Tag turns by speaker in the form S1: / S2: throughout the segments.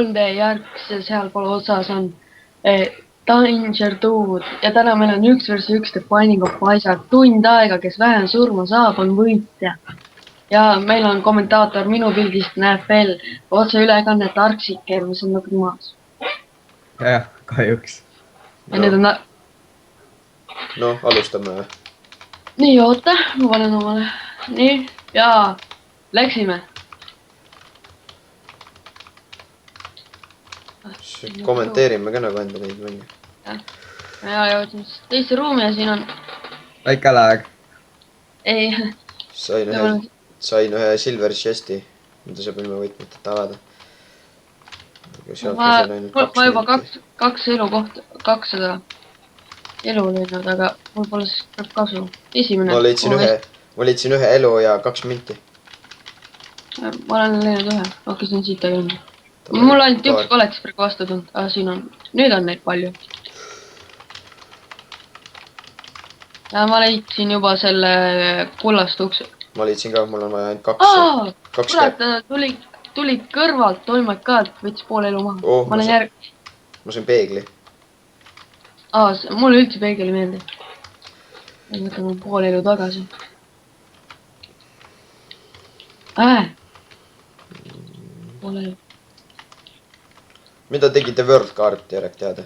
S1: 3D järg, sealpool otsas on Danger Dude ja täna meil on 1 vs 1 defining of paisad. Tund aega, kes vähem surma saab, on võitja. Ja meil on kommentaator minu pildist näeb veel otseülekannet Arksiker, mis on nagu maas.
S2: Jah, kahjuks.
S1: Ja nüüd on...
S3: No, alustame või?
S1: Nii, oota, ma panen omale. Nii, ja läksime.
S3: Kommenteerime ka nagu enda neid mänge.
S1: Ja jõudsin teise ruumi ja siin on...
S2: Väike lag.
S1: Ei.
S3: Sain ühe silver chest'i, mida saab ilma võitmateta avada.
S1: Ma juba kaks elu kohta, 200 elu leidnud, aga mul pole siis kasu. Esimene.
S3: Ma leidsin ühe elu ja 2 minti.
S1: Ma olen leidnud ühe, hakkasin siit tegema. Mul ainult üks koletis praegu vastu tulnud, aga siin on, nüüd on neid palju. Ja ma leidsin juba selle kullast ukse.
S3: Ma leidsin ka, mul on vaja ainult 2.
S1: Kurat, tuli kõrvalt tolmakaalt, võttis pool elu maha. Ma olen järg...
S3: Ma sain peegli.
S1: Mulle üldse peegli meeldi. Ma võtan pool elu tagasi. Pool elu.
S3: Mida tegite World Card'i järg teada?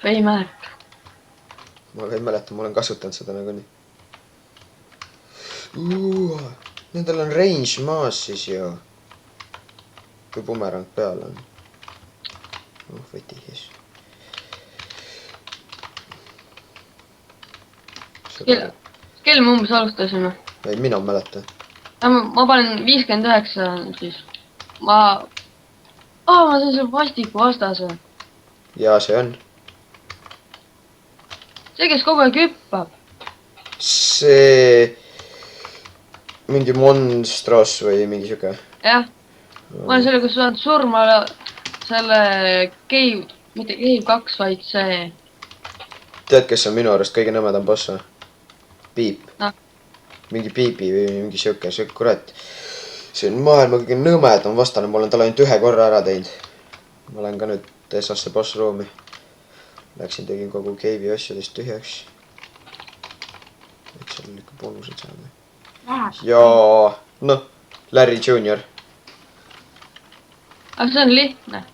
S1: Ei mäleta.
S3: Ma ei mäleta, ma olen kasutanud seda nagunii. Nendel on range maas siis ju. Kui bumerang peal on. Võti jees.
S1: Kell me umbes alustasime.
S3: Ei, mina mäleta.
S1: Ma panen 59 siis. Ma sain selle vastiku vastase.
S3: Jaa, see on.
S1: See, kes kogu aeg hüppab.
S3: See... Mingi monstros või mingi siuke.
S1: Jah. Ma olen selle, kus saad surma selle Cave, mitte Cave 2, vaid see...
S3: Tead, kes on minu arust kõige nõmedam boss või? Piip. Mingi piipi või mingi siuke, kurat. See on maailma kõige nõmedam vastane, ma olen talle ainult ühe korra ära teinud. Ma olen ka nüüd tesasse boss ruumi. Läksin, tegin kogu Cave'i asjadest tühjaks. Et seal ikka bonused saada. Ja noh, Larry Jr.
S1: Aga see on lihtne.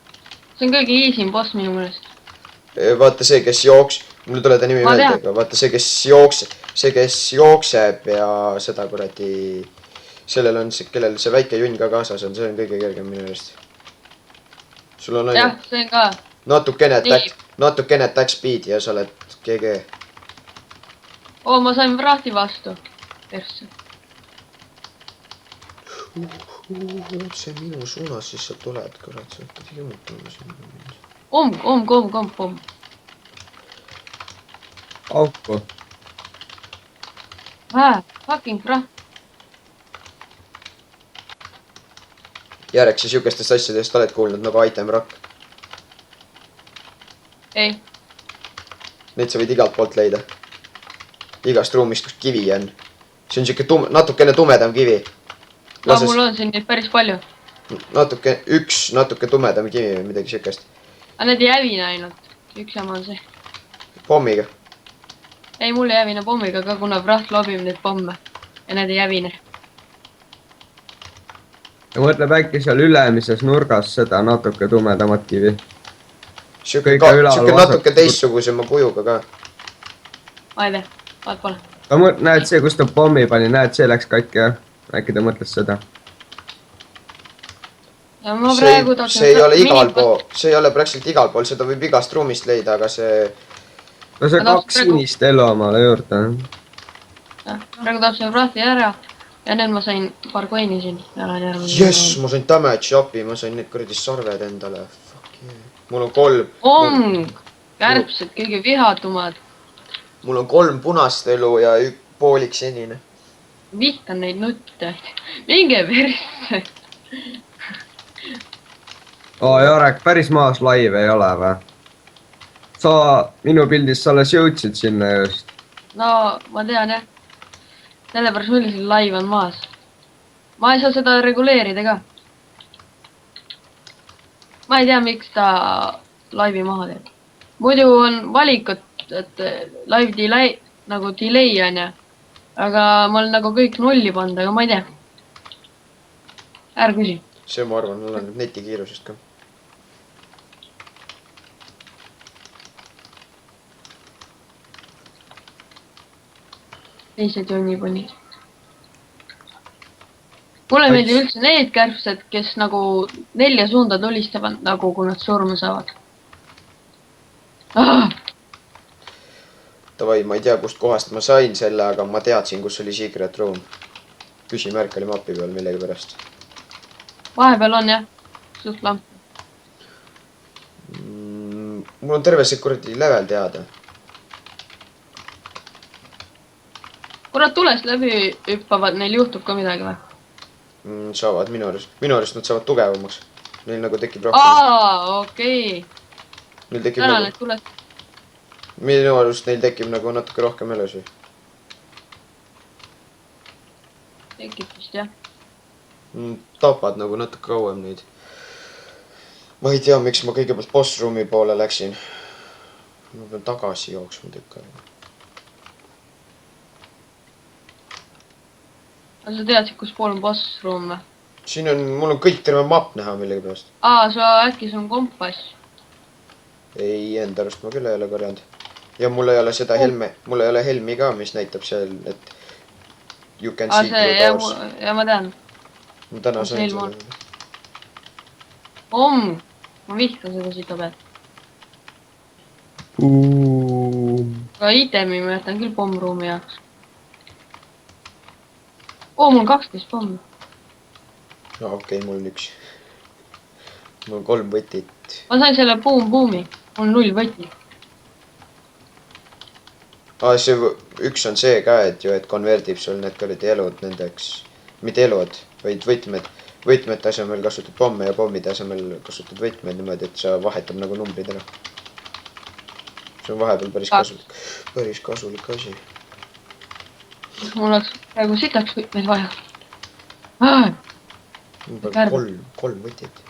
S1: See on kõige easy boss minu mõelest.
S3: Vaata see, kes mulle tuleb ta nimi meelde, aga vaata see, kes jookseb ja seda kuradi, sellel on see, kellel see väike junn ka kaasas on, see on kõige kergem minu eest. Sul on
S1: jah, see on ka.
S3: Natukene attack speed ja sa oled GG.
S1: Ma sain vrahti vastu. Persse.
S3: See minu suunas siis sa tuled, kurat, sa hakkad jõutama sinna.
S1: Kom.
S2: Auku.
S1: Fucking vrah.
S3: Järjeks siis jukestest asjadest oled kuulnud nagu item rock.
S1: Ei.
S3: Neid sa võid igalt poolt leida. Igast ruumist, kus kivi on. See on siuke natukene tumedam kivi.
S1: Mul on siin neid päris palju.
S3: Natuke tumedam kivi või midagi siukest.
S1: Aga need ei hävine ainult. Üks jama on see.
S3: Pommiga.
S1: Ei, mul ei hävine pommiga ka, kuna vraht lobib neid pomme. Ja need ei hävine.
S2: Ja mõtleb äkki seal ülemises nurgas seda natuke tumedamat kivi.
S3: Siuke natuke teistsugusema kujuga ka.
S1: Ma ei tea, vaat pole.
S2: Aga näed see, kus ta pommi pani, näed see läks katki jah. Äkki ta mõtles seda.
S3: See ei ole igal pool, see ei ole praktiliselt igal pool, seda võib igast ruumist leida, aga see...
S2: No see 2 sinist elu omale juurde.
S1: Praegu tahab see vrahti ära ja nüüd ma sain paar koini siin.
S3: Jess, ma sain damage upi, ma sain need kuradi sarved endale. Mul on 3...
S1: Kärbsed, kõige vihatumad.
S3: Mul on 3 punast elu ja poolik senine.
S1: Vihkan neid nutte. Minge persse.
S2: Jarek, päris maas live ei ole või? Sa minu pildis sa alles jõudsid sinna just.
S1: No, ma tean jah. Sellepärast millisel live on maas. Ma ei saa seda reguleerida ka. ma ei tea, miks ta laivi maha teeb. muidu on valikud, et live delay, nagu delay on ju. aga ma olen nagu kõik nulli pannud, aga ma ei tea. ära küsi.
S3: see, ma arvan, oleneb netikiirusest ka.
S1: teised jonnipunid. mulle meeldib üldse need kärbsed, kes nagu 4 suunda tulistavad, nagu kui nad surma saavad.
S3: Davai, ma ei tea, kust kohast ma sain selle, aga ma teadsin, kus oli secret room. küsimärk oli mapi peal millegipärast.
S1: vahepeal on jah, suht lamp.
S3: Mul on terve see kuradi level teada.
S1: kui nad tulest läbi hüppavad, neil juhtub ka midagi või?
S3: Saavad minu arust nad saavad tugevamaks. Neil nagu tekib rohkem.
S1: Okei.
S3: Neil tekib
S1: tänan,
S3: nagu,
S1: et tuled.
S3: minu arust neil tekib nagu natuke rohkem elusi.
S1: tekib vist jah.
S3: Tapad nagu natuke kauem neid. ma ei tea, miks ma kõigepealt boss room'i poole läksin. ma pean tagasi jooksma tükk aega.
S1: aga sa teadsid, kus pool on boss room või?
S3: siin on, mul on kõik terve mapp näha millegipärast.
S1: Äkki see on kompass?
S3: ei, enda arust ma küll ei ole korjanud. Ja mul ei ole seda mul ei ole helmi ka, mis näitab seal, et you can see through doors.
S1: Ja ma tean.
S3: Ma täna sain selle.
S1: Ma vihkan seda sita pealt. Aga itemi ma jätan küll pommruumi jaoks. Mul on 12 pommi.
S3: No okei, mul on 1. Mul on 3 võtit.
S1: Ma sain selle buumi. Mul on 0 võti.
S3: See 1 on see ka, et ju, et konvertib sul need kuradi elud nendeks, mitte elud, vaid võtmed. Võtmete asemel kasutad pomme ja pommide asemel kasutad võtmed niimoodi, et sa vahetab nagu numbrid ära. See on vahepeal päris kasulik asi.
S1: Mul oleks praegu sitaks võtmeid vaja.
S3: Kolm võtit.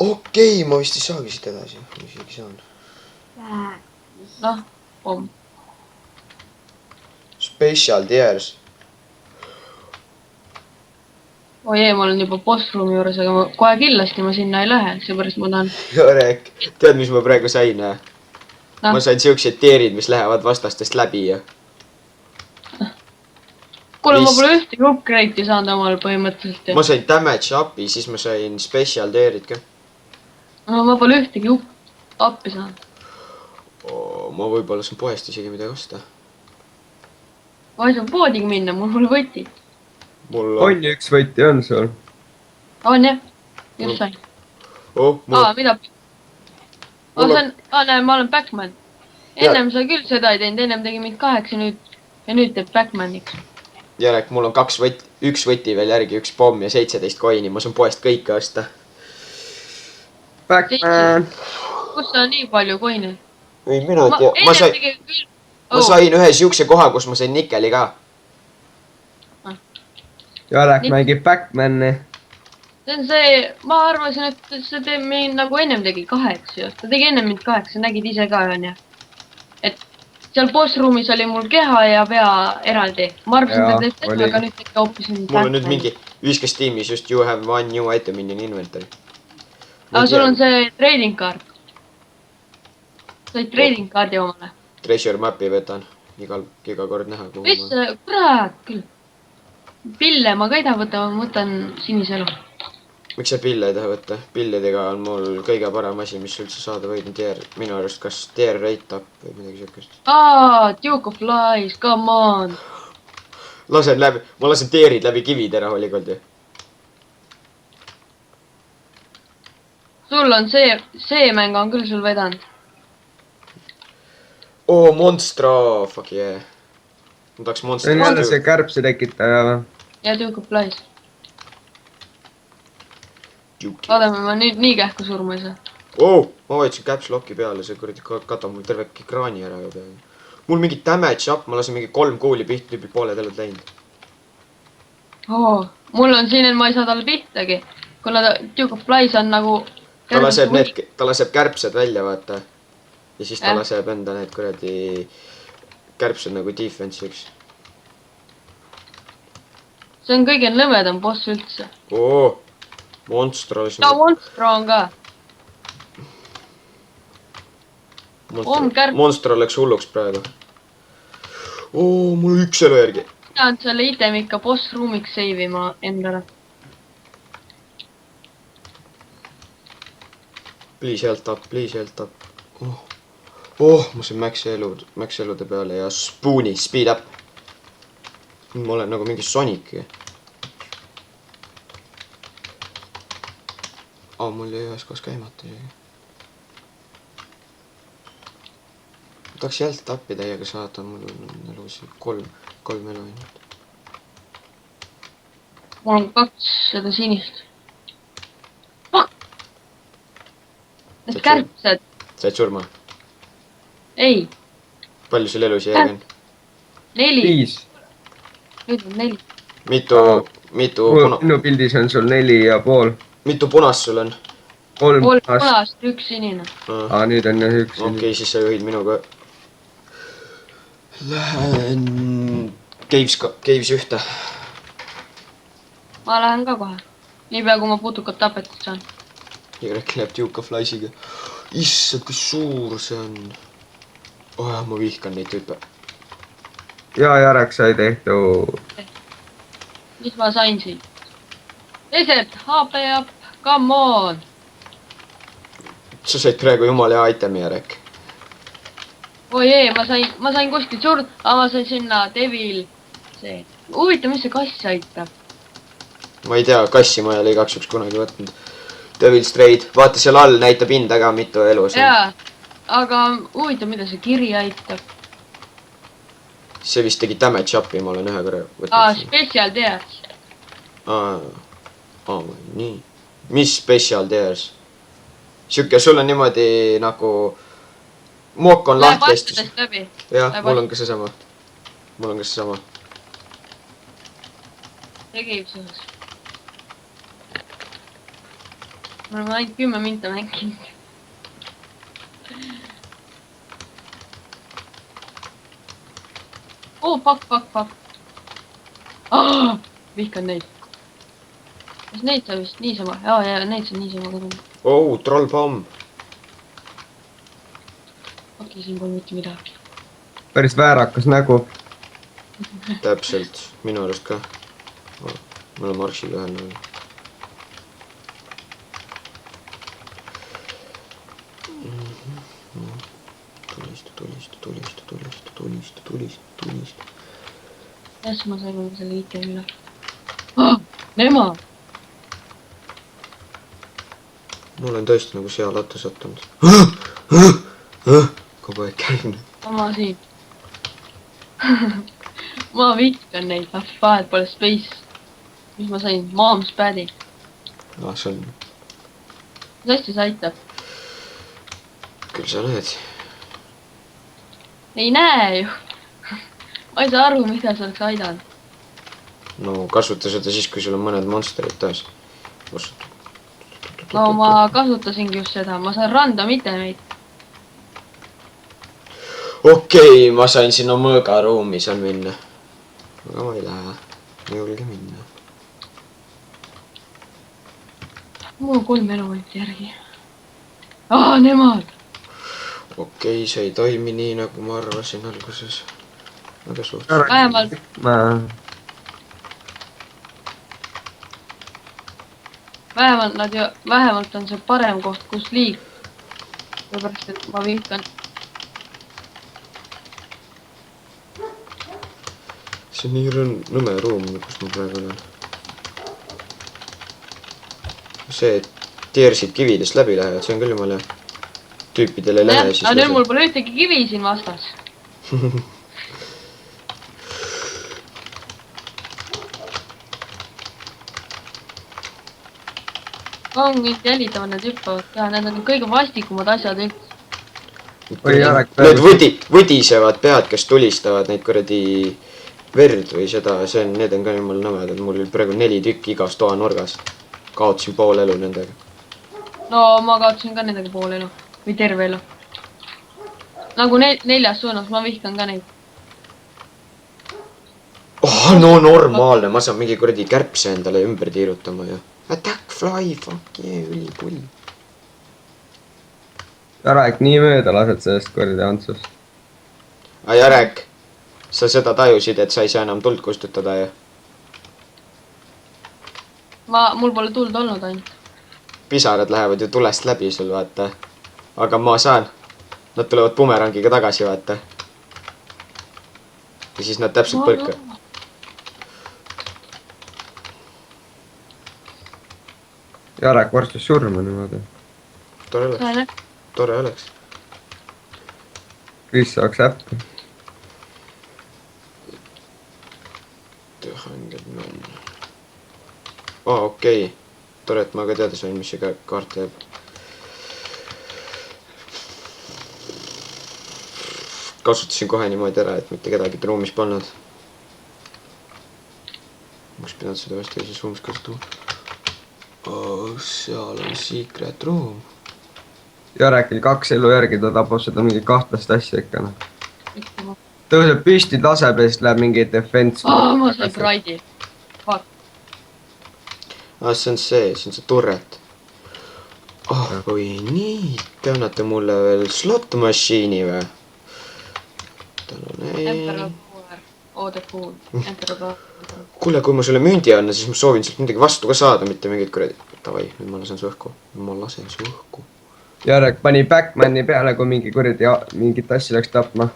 S3: Okei, ma vist ei saagi siit edasi. Ma isegi saan.
S1: Noh, pomm.
S3: Special Tears.
S1: Ma olen juba boss room'i juures, aga kohe kindlasti ma sinna ei lähe, seepärast ma tahan.
S3: Jorek, tead, mis ma praegu sain? Ma sain siuksed teerid, mis lähevad vastastest läbi.
S1: Kuule, ma pole ühtegi upgrade'i saanud omal põhimõtteliselt.
S3: Ma sain damage up'i, siis ma sain special teerid ka.
S1: Ma pole ühtegi appi saanud.
S3: Ma võib-olla saan poest isegi midagi osta.
S1: Ma ei saa poodiga minna, mul pole võti.
S2: On ju 1 võti on sul?
S1: On jah, just sain. Mida? Näe, ma olen Backman. Ennem sa küll seda ei teinud, ennem tegi mind 8 ja nüüd teeb Backmaniks.
S3: Järek, mul on 1 võti veel järgi, 1 pomm ja 17 coin'i, ma saan poest kõike osta.
S2: Backman!
S1: Kus sa nii palju coin'i?
S3: Ei, mina ei tea. Ma sain ühe siukse koha, kus ma sain nikeli ka.
S2: Jorek mängib Backmani.
S1: See on see, ma arvasin, et see teeb mind nagu ennem tegi 8. Ta tegi ennem mind 8, nägid ise ka, on ju. Et seal boss ruumis oli mul keha ja pea eraldi. Ma arvasin, et teeb seda, aga nüüd tegi hoopis mind
S3: Backmani. Mul on nüüd mingi viskas tiimis just you have one new item in your inventory.
S1: Aga sul on see trading card. Said trading cardi omale.
S3: Treasure map'i võtan. Iga kord näha.
S1: Mis, kurat küll. Pille ma ka ei taha võtta, ma võtan sinise elu.
S3: Miks sa pille ei taha võtta? Pilledega on mul kõige parem asi, mis üldse saada võid. Minu arust kas tear rate up või midagi siukest.
S1: Duke of Lies, come on.
S3: Ma lasen teerid läbi kivide rahulikult ju.
S1: Sul on see mäng on küll sul vedanud.
S3: Monstro, fuck yeah. Ma tahaks Monstro.
S2: See on jälle see kärbse tekitaja või?
S1: Ja Duke of Lies. Vaadame, ma nüüd nii kähku surma ei saa.
S3: Ma vajutasin caps locki peale, see kuradi katab mul terve ekraani ära ju peale. Mul mingi damage up, ma lasen mingi 3 kuuli pihta, tüübi pooled elud läinud.
S1: Mul on siin, et ma ei saa talle pihtagi. kuna Duke of Flies on nagu
S3: ta laseb kärbsed välja, vaata. Ja siis ta laseb enda need kuradi kärbsed nagu defense'iks.
S1: see on kõige nõmedam boss üldse.
S3: Oo, Monstro.
S1: Monstro on ka.
S3: Monstro läks hulluks praegu. Oo, mul üks elu järgi.
S1: Pean selle item ikka boss ruumiks save ima endale.
S3: Please health up. Ma sain max elude peale ja spooni, speed up. Ma olen nagu mingi Sonic. Mul jäi ühes kohas käimata. Tahaks health up'i täiega saada, mul on elusi 3 elu ainult.
S1: Mul on 2 seda sinist. Need kärbsed.
S3: Said surma?
S1: Ei.
S3: Palju sul elusi järgi on?
S1: 4.
S2: 5.
S1: Nüüd on 4.
S2: Minu pildis on sul 4,5.
S3: Mitu punast sul on?
S2: 3
S1: punast, 1 sinine.
S2: Nüüd on jah 1 sinine.
S3: Okei, siis sa juhid minuga. Lähen Caves ühte.
S1: Ma lähen ka kohe. Niipea kui ma putukad tapetud saan.
S3: Jürek läheb Duke of Fliesiga. Issand, kui suur see on. Ma vihkan neid tüüpe.
S2: Ja Jarek sai tehtud.
S1: Mis ma sain siin? Desert, HP up, come on!
S3: Sa said praegu jumala hea itemi, Jarek.
S1: Oi jee, ma sain kuskilt suurt, aga ma sain sinna Devil. See. Huvitav, mis see kass aitab?
S3: Ma ei tea, kassi ma ei ole igaks juks kunagi võtnud. Devil Strayed, vaata seal all näitab hinda ka mitu elu.
S1: Jaa, aga huvitav, mida see kiri aitab.
S3: See vist tegi damage up'i, ma olen ühe korra võtnud.
S1: Special Dares.
S3: Nii. Mis Special Dares? Siuke, sul on niimoodi nagu mook on
S1: Läheb
S3: lahtestus.
S1: astudest läbi.
S3: Jah, mul on ka seesama.
S1: Tegib selles. Me oleme ainult 10 minta mänginud. Fuck. Vihkan neid. Kas neid sa vist niisama? Jaa, neid sa niisama kodun.
S3: Trollpomm.
S1: Okei, siin pole mitte midagi.
S2: Päris väärakas nägu.
S3: Täpselt, minu arust ka. Me oleme Arksiga ühel näol. Tulista.
S1: Kas ma sain selle itemi üle? Nema!
S3: Ma olen tõesti nagu sealatta sattunud. Kogu aeg käin.
S1: Ma siin. Ma vihkan neid, vahet pole space. Mis ma sain? Mom's pad'i.
S3: See on...
S1: Mis hästi see aitab?
S3: Küll sa näed.
S1: Ei näe ju. Ma ei saa aru, mida see oleks aidanud.
S3: No kasuta seda siis, kui sul on mõned monsterid taas.
S1: No ma kasutasingi just seda, ma saan random itemeid.
S3: Okei, ma sain sinna mõõgaruumi seal minna. Aga ma ei lähe. Ei julge minna.
S1: Mul on 3 elu ainult järgi. Nemad!
S3: Okei, see ei toimi nii, nagu ma arvasin alguses. Aga suht. Vähemalt on see parem koht, kus liik. Sellepärast, et ma vihkan. See on nii nõme ruum, kus ma praegu olen. See, et teersid kividest läbi lähevad, see on küll jumala hea. Tüüpidele lähe siis.
S1: Aga nüüd mul pole ühtegi kivi siin vastas. On mind jälitavad, need hüppavad ka, need on kõige vastikumad asjad üldse.
S3: Need võdisevad pead, kes tulistavad neid kuradi verd või seda, need on ka jumal nõmedad. Mul oli praegu 4 tükki igas toa nurgas. kaotasin pool elu nendega.
S1: no ma kaotasin ka nendega pool elu. Või terve elu. Nagu neljas suunas, ma vihkan ka neid.
S3: Oh, no normaalne, ma saan mingi kuradi kärbse endale ümber tiirutama ja. Attack fly, fuck yeah, ülipull.
S2: Jarek, nii mööda lased sellest kuradi Antsust.
S3: Jarek, sa seda tajusid, et sa ei saa enam tuld kustutada ja?
S1: Mul pole tuld olnud ainult.
S3: Pisarad lähevad ju tulest läbi sul, vaata. Aga ma saan. Nad tulevad bumerangiga tagasi, vaata. Ja siis nad täpselt põrka.
S2: Jarek varstus surma niimoodi.
S3: Tore oleks.
S2: Kris saaks äppi.
S3: 200 men. Okei. Tore, et ma ka teada sain, mis see kaart teeb. Kasutasin kohe niimoodi ära, et mitte kedagi ruumis polnud. Miks pidanud seda vast teises ruumis kasutama? Seal on secret room.
S2: Jarekil 2 elu järgi, ta tapab seda mingi kahtlast asja ikka. Tõuseb püsti, taseb ja siis läheb mingi defense.
S1: Ma sain praidi.
S3: See on see turret. Oi nii, te annate mulle veel slot machine'i või?
S1: Emperor Power. Oode Pool. Emperor Power.
S3: Kuule, kui ma sulle mündi annan, siis ma soovin sealt midagi vastu ka saada, mitte mingit kuradi. Davai, nüüd ma lasen su õhku.
S2: Jarek pani Backmani peale, kui mingi kuradi mingit asja läks tapma.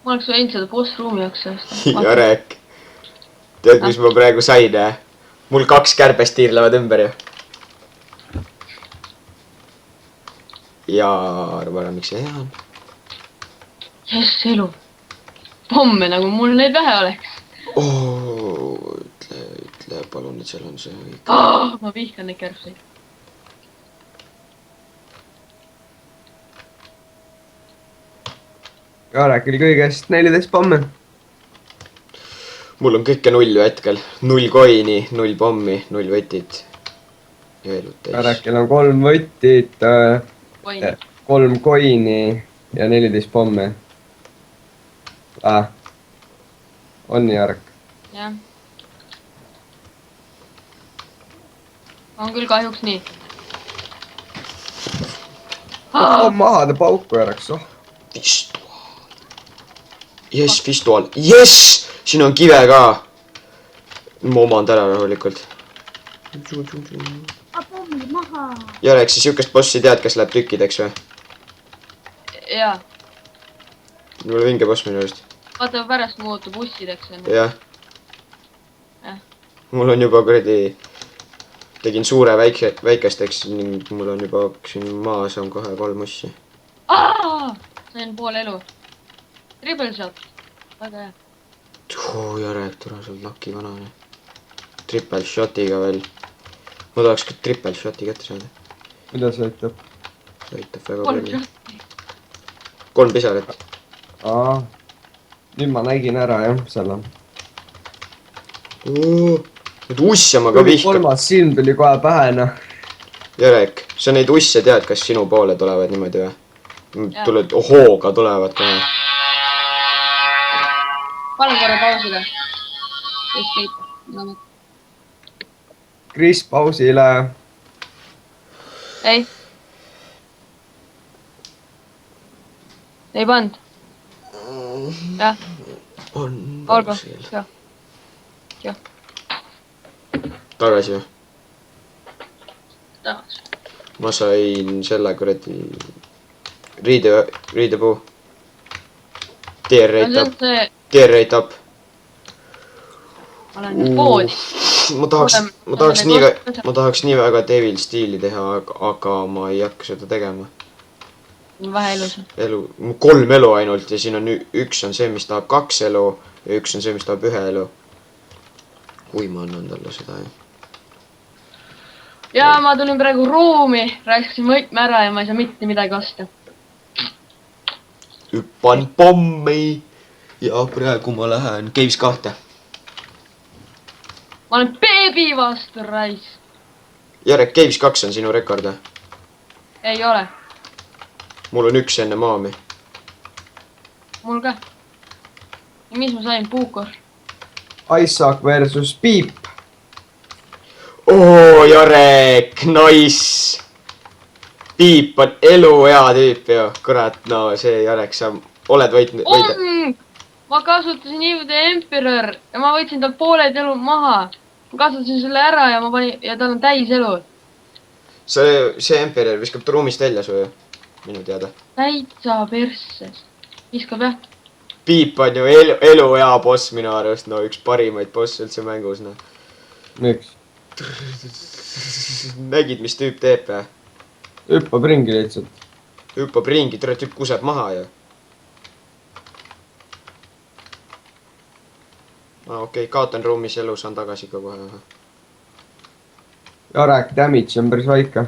S1: Ma oleks võinud seda boss-ruumi jaoks sellest.
S3: Jarek. Tead, mis ma praegu sain, Mul 2 kärbest tiirlevad ümber ju. Ja arva ära, miks see hea on.
S1: Jess, elu. Pomme, nagu mul neid vähe oleks.
S3: Ütle, palun, et seal on see õige.
S1: Ma vihkan neid kärbseid.
S2: Jarekil kõigest 14 pomme.
S3: Mul on kõike 0 hetkel. 0 coin'i, 0 pommi, 0 võtit. Ja elud täis.
S2: Jarekil on 3 võtit, 3 coin'i ja 14 pomme. On nii, Jarek?
S1: Jah. On küll kahjuks nii.
S2: Maha ta pauku, Jarek, soh.
S3: Fistual. Jess, fistual. Jess! Siin on kive ka. Ma omand ära rahulikult. Jarek, sa siukest bossi tead, kes läheb tükkideks või?
S1: Jaa.
S3: Mul on vinge boss minu just.
S1: Vaata, pärast muutub bussideks.
S3: Jah. Mul on juba kuradi... Tegin suure väikesteks ning mul on juba siin maas on kohe 3 ussi.
S1: Sain pool elu. Triple shot. Väga hea.
S3: Jarek, tule sul laki vanane. Triple shotiga veel. Ma tahaks ka triple shoti kätte saada.
S2: Mida see aitab?
S3: See aitab väga palju. 3 pisarat.
S2: Nüüd ma nägin ära, jah, seal on.
S3: Nüüd usse ma ka vihkan.
S2: 3. silm tuli kohe pähe, noh.
S3: Jarek, sa neid usse tead, kas sinu poole tulevad niimoodi või? Tuled hooga tulevad kohe.
S1: Palun korra pausile. Escape.
S2: Kris, pausile.
S1: Ei. Ei pand. Jah. Olgu. Jah.
S3: Tagasi või?
S1: Tagasi.
S3: Ma sain selle kuradi riidepuu. Tier rate up.
S1: Ma olen nüüd poodis.
S3: Ma tahaks nii väga Devil Steel'i teha, aga ma ei hakka seda tegema.
S1: Vähe elus.
S3: 3 elu ainult ja siin on 1 on see, mis tahab 2 elu ja 1 on see, mis tahab 1 elu. Kui ma annan talle seda, jah.
S1: Ja ma tulin praegu ruumi, rääkisin võtme ära ja ma ei saa mitte midagi osta.
S3: Hüppan pommi ja praegu ma lähen Caves 2.
S1: ma olen beebi vastu, raisk.
S3: Jarek, Caves 2 on sinu rekord või?
S1: Ei ole.
S3: Mul on 1 enne maami.
S1: Mul ka. Ja mis ma sain? Puukor.
S2: Isaac versus Piip.
S3: Oo, Jarek, nice! Piip on eluhea tüüp ju, kurat, no see Jarek, sa oled võitnud.
S1: Ma kasutasin Eve the Emperor ja ma võtsin tal pooled elud maha. Ma kasutasin selle ära ja ma panin, ja tal on täis elu.
S3: see Emperor viskab ruumist välja su ju, minu teada.
S1: Täitsa persses. Viskab jah.
S3: Piip on ju eluhea boss minu arust, no üks parimaid boss üldse mängus, noh.
S2: Miks?
S3: Nägid, mis tüüp teeb või?
S2: Hüppab ringi lihtsalt.
S3: Hüppab ringi, tüüp kuseb maha ju. Okei, kaotan ruumis elu, saan tagasi ikka kohe.
S2: Jarek, damage on päris väike.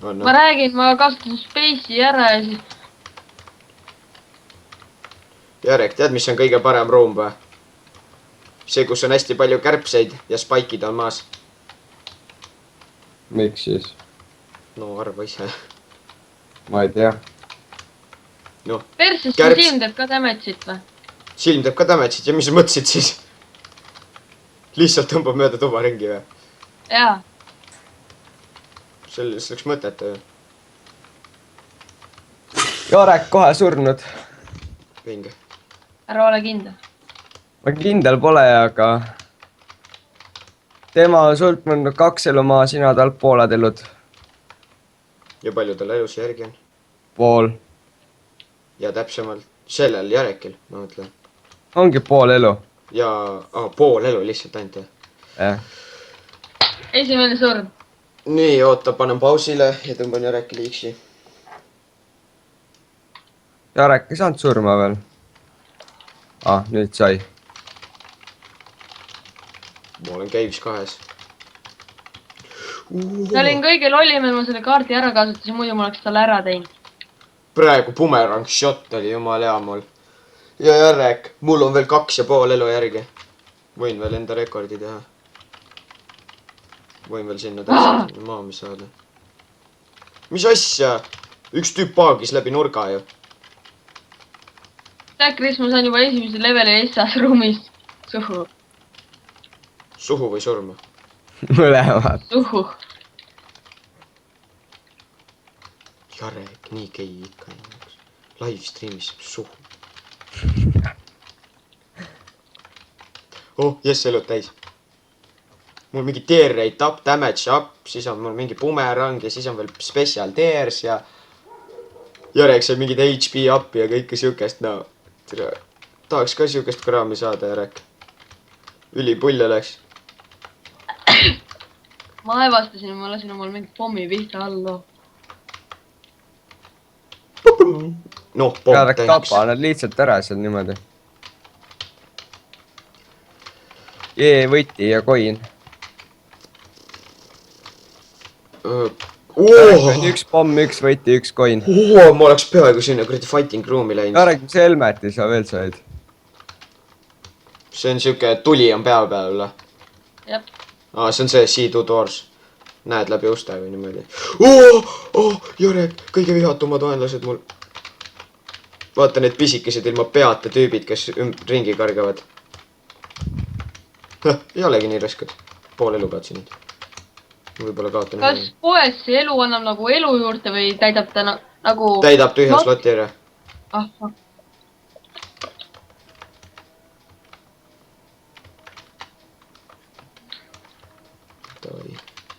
S1: Ma räägin, ma kasutasin Space'i ära ja siis...
S3: Jarek, tead, mis on kõige parem ruum või? See, kus on hästi palju kärbseid ja spike'id on maas.
S2: Miks siis?
S3: No arva ise.
S2: Ma ei tea.
S3: Noh,
S1: Perses see silm teeb ka damage'it või?
S3: silm teeb ka damage'it ja mis sa mõtlesid siis? Lihtsalt tõmbab mööda tuba ringi või?
S1: Jaa.
S3: Sellest läks mõtet ju.
S2: Jarek kohe surnud.
S3: Vinge.
S1: Ära ole kindel.
S2: Ma kindel pole, aga... Tema on sult mõndnud 2 elu maa, sina talt pooled elud.
S3: Ja palju tal elus järgi on?
S2: Pool.
S3: Ja täpsemalt sellel Jarekil, ma mõtlen.
S2: Ongi pool elu.
S3: Ja pool elu lihtsalt ainult.
S2: Jah.
S1: Esimene surm.
S3: Nii, oota, panen pausile ja tõmban Jarekile X-i.
S2: Jarek ei saanud surma veel. Nüüd sai.
S3: Ma olen Caves 2-s.
S1: Ta olin kõige lollim, et ma selle kaardi ära kasutasin, muidu ma oleks talle ära teinud.
S3: Praegu bumerang shot oli jumal hea mul. Ja Jarek, mul on veel 2,5 elu järgi. Võin veel enda rekordi teha. Võin veel sinna täpselt maami saada. Mis asja? Üks tüüp paagis läbi nurga ju.
S1: Tead, Kris, ma sain juba esimese leveli essas ruumis suhu.
S3: Suhu või surma?
S2: Mõlemad.
S1: Suhu.
S3: Jarek, nii gei ikka. Live streamis suhu. Jess, elud täis. Mul mingi tear rate up, damage up, siis on mul mingi bumerang ja siis on veel special tears ja... Jarek sai mingid HP up ja kõike siukest, no... Tahaks ka siukest kraami saada, Jarek. Ülipull oleks.
S1: Ma aevastasin, ma lasin omal mingi pommi pihta alla.
S3: Noh, pomm
S2: Jarek
S3: täiks.
S2: tapa nad lihtsalt ära seal niimoodi. Võti ja coin. Üks pomm, üks võti, üks coin.
S3: Ma oleks peaaegu sinna kuradi fighting room'i läinud.
S2: Jarek, mis helmeti sa veel said?
S3: See on siuke tuli on pea peal üle.
S1: Jep.
S3: See on see see-to doors. Näed läbi uste või niimoodi. Jarek, kõige vihatumad vaenlased mul. Vaata need pisikesed ilma peata tüübid, kes ringi kargavad. Ei olegi nii rasked. Pool elu kaotsin nüüd. Võib-olla kaotan.
S1: Kas poes see elu annab nagu elu juurde või täidab ta nagu...
S3: Täidab tühja sloti ära.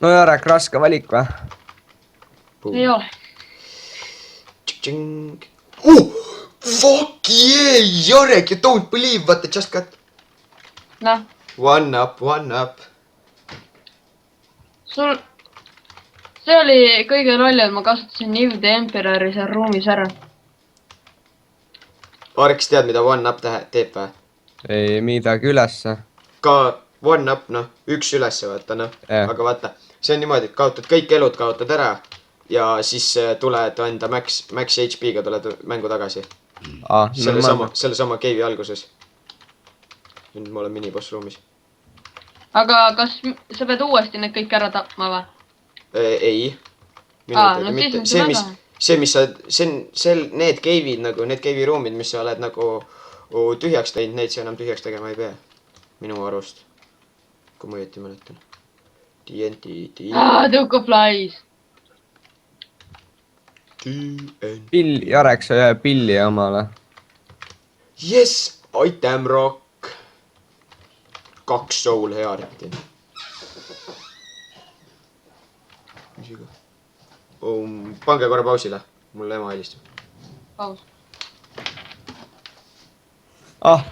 S2: No Jarek, raske valik või?
S1: Ei ole.
S3: Fuck yeah, Jarek, you don't believe what I just got.
S1: Noh.
S3: One up, one up.
S1: See oli kõige lollim, ma kasutasin Eve the Emperori seal ruumis ära.
S3: Areks, tead, mida one up teeb või?
S2: Ei midagi ülesse.
S3: Ka one up, noh, üks ülesse vaata, noh. Aga vaata, see on niimoodi, et kaotad kõik elud, kaotad ära. Ja siis tuled enda max HP-ga tuled mängu tagasi. Selle sama cave'i alguses. Nüüd ma olen miniboss ruumis.
S1: aga kas sa pead uuesti need kõik ära tapma või?
S3: Ei.
S1: No siis on see väga.
S3: see, mis sa, need cave'id nagu, need cave'i ruumid, mis sa oled nagu tühjaks teinud, neid sa enam tühjaks tegema ei pea. Minu arust. Kui ma õieti mäletan. TNT.
S1: Duke of Flies.
S2: Pill, Jarek, sa jää pilli omale.
S3: Yes, item rock. 2 soul heart'i. Pange korra pausile. Mulle ema helistab.
S1: Paus.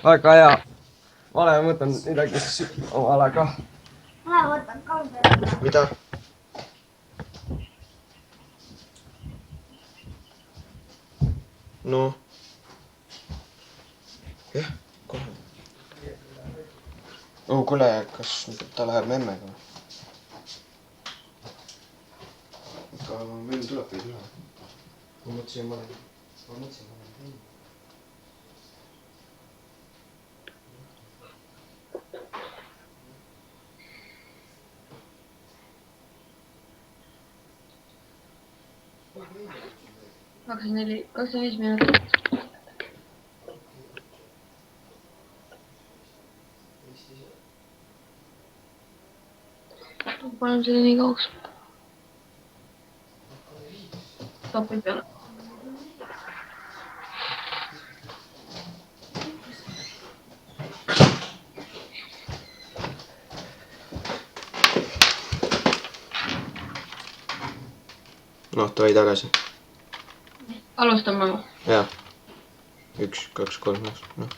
S2: Väga hea. Ma võtan midagi omale ka.
S4: Ma võtan kalda.
S3: Mida? No. Jah, kohe. Kuule, kas ta läheb memmega? Aga meil tuleb või ei tule? Ma mõtlesin, ma olen teinud.
S1: Kaks ja 5 minutit. Paneme selle nii kauks. Topi peale.
S3: Noh, ta vai tagasi.
S1: Alustame.
S3: Jaa. 1, 2, 3, noh.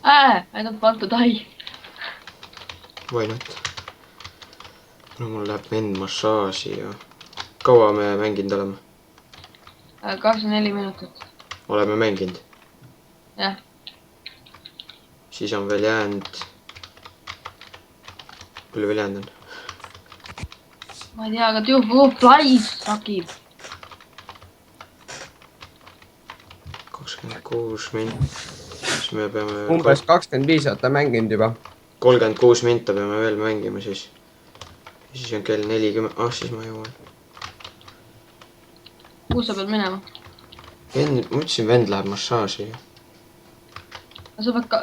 S1: I don't want to die.
S3: Why not? No mul läheb vend massaaži ja... Kaua me mänginud oleme?
S1: 24 minutit.
S3: Oleme mänginud?
S1: Jah.
S3: Siis on veel jäänud... Palju veel jäänud on?
S1: Ma ei tea, aga Duke of Flies sakib.
S3: 26 mint. Siis me peame...
S2: Umbes 25 olete mänginud juba.
S3: 36 minta peame veel mängima siis. Ja siis on kell 40. Siis ma jõuan.
S1: Kus sa pead minema?
S3: Vend, ma ütlesin, vend läheb massaaži.
S1: Sa pead ka...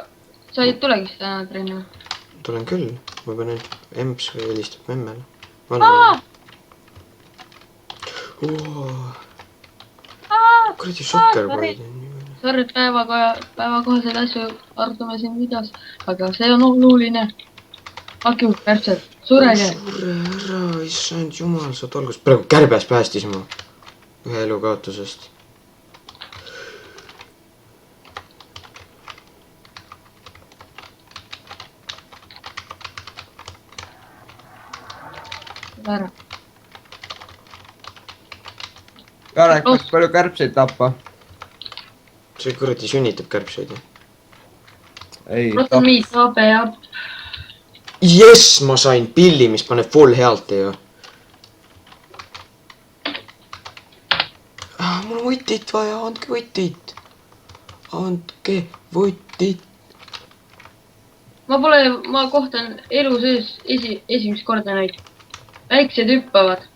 S1: Sa ei tulegi seda täna trennima?
S3: Tulen küll. Ma pean ainult emps või helistab memmele. Kuradi sokkerboid on nii palju.
S1: Sorry, päevakohaseid asju arutame siin videos, aga see on oluline. Fuck you, kärbsed, surege!
S3: Sure ära, issand jumal, saad algust. Praegu kärbes päästis ma ühe elu kaotusest.
S1: Ära.
S2: Jarek, peaks palju kärbseid tappa.
S3: See kuradi sünnitab kärbseid.
S2: Ei,
S1: Rotten meat, HP ja...
S3: Jess, ma sain pilli, mis paneb full health'i ju. Mul on võtit vaja, andke võtit. Andke võtit.
S1: Ma kohtan elu sees esimest korda neid. Väiksed hüppavad.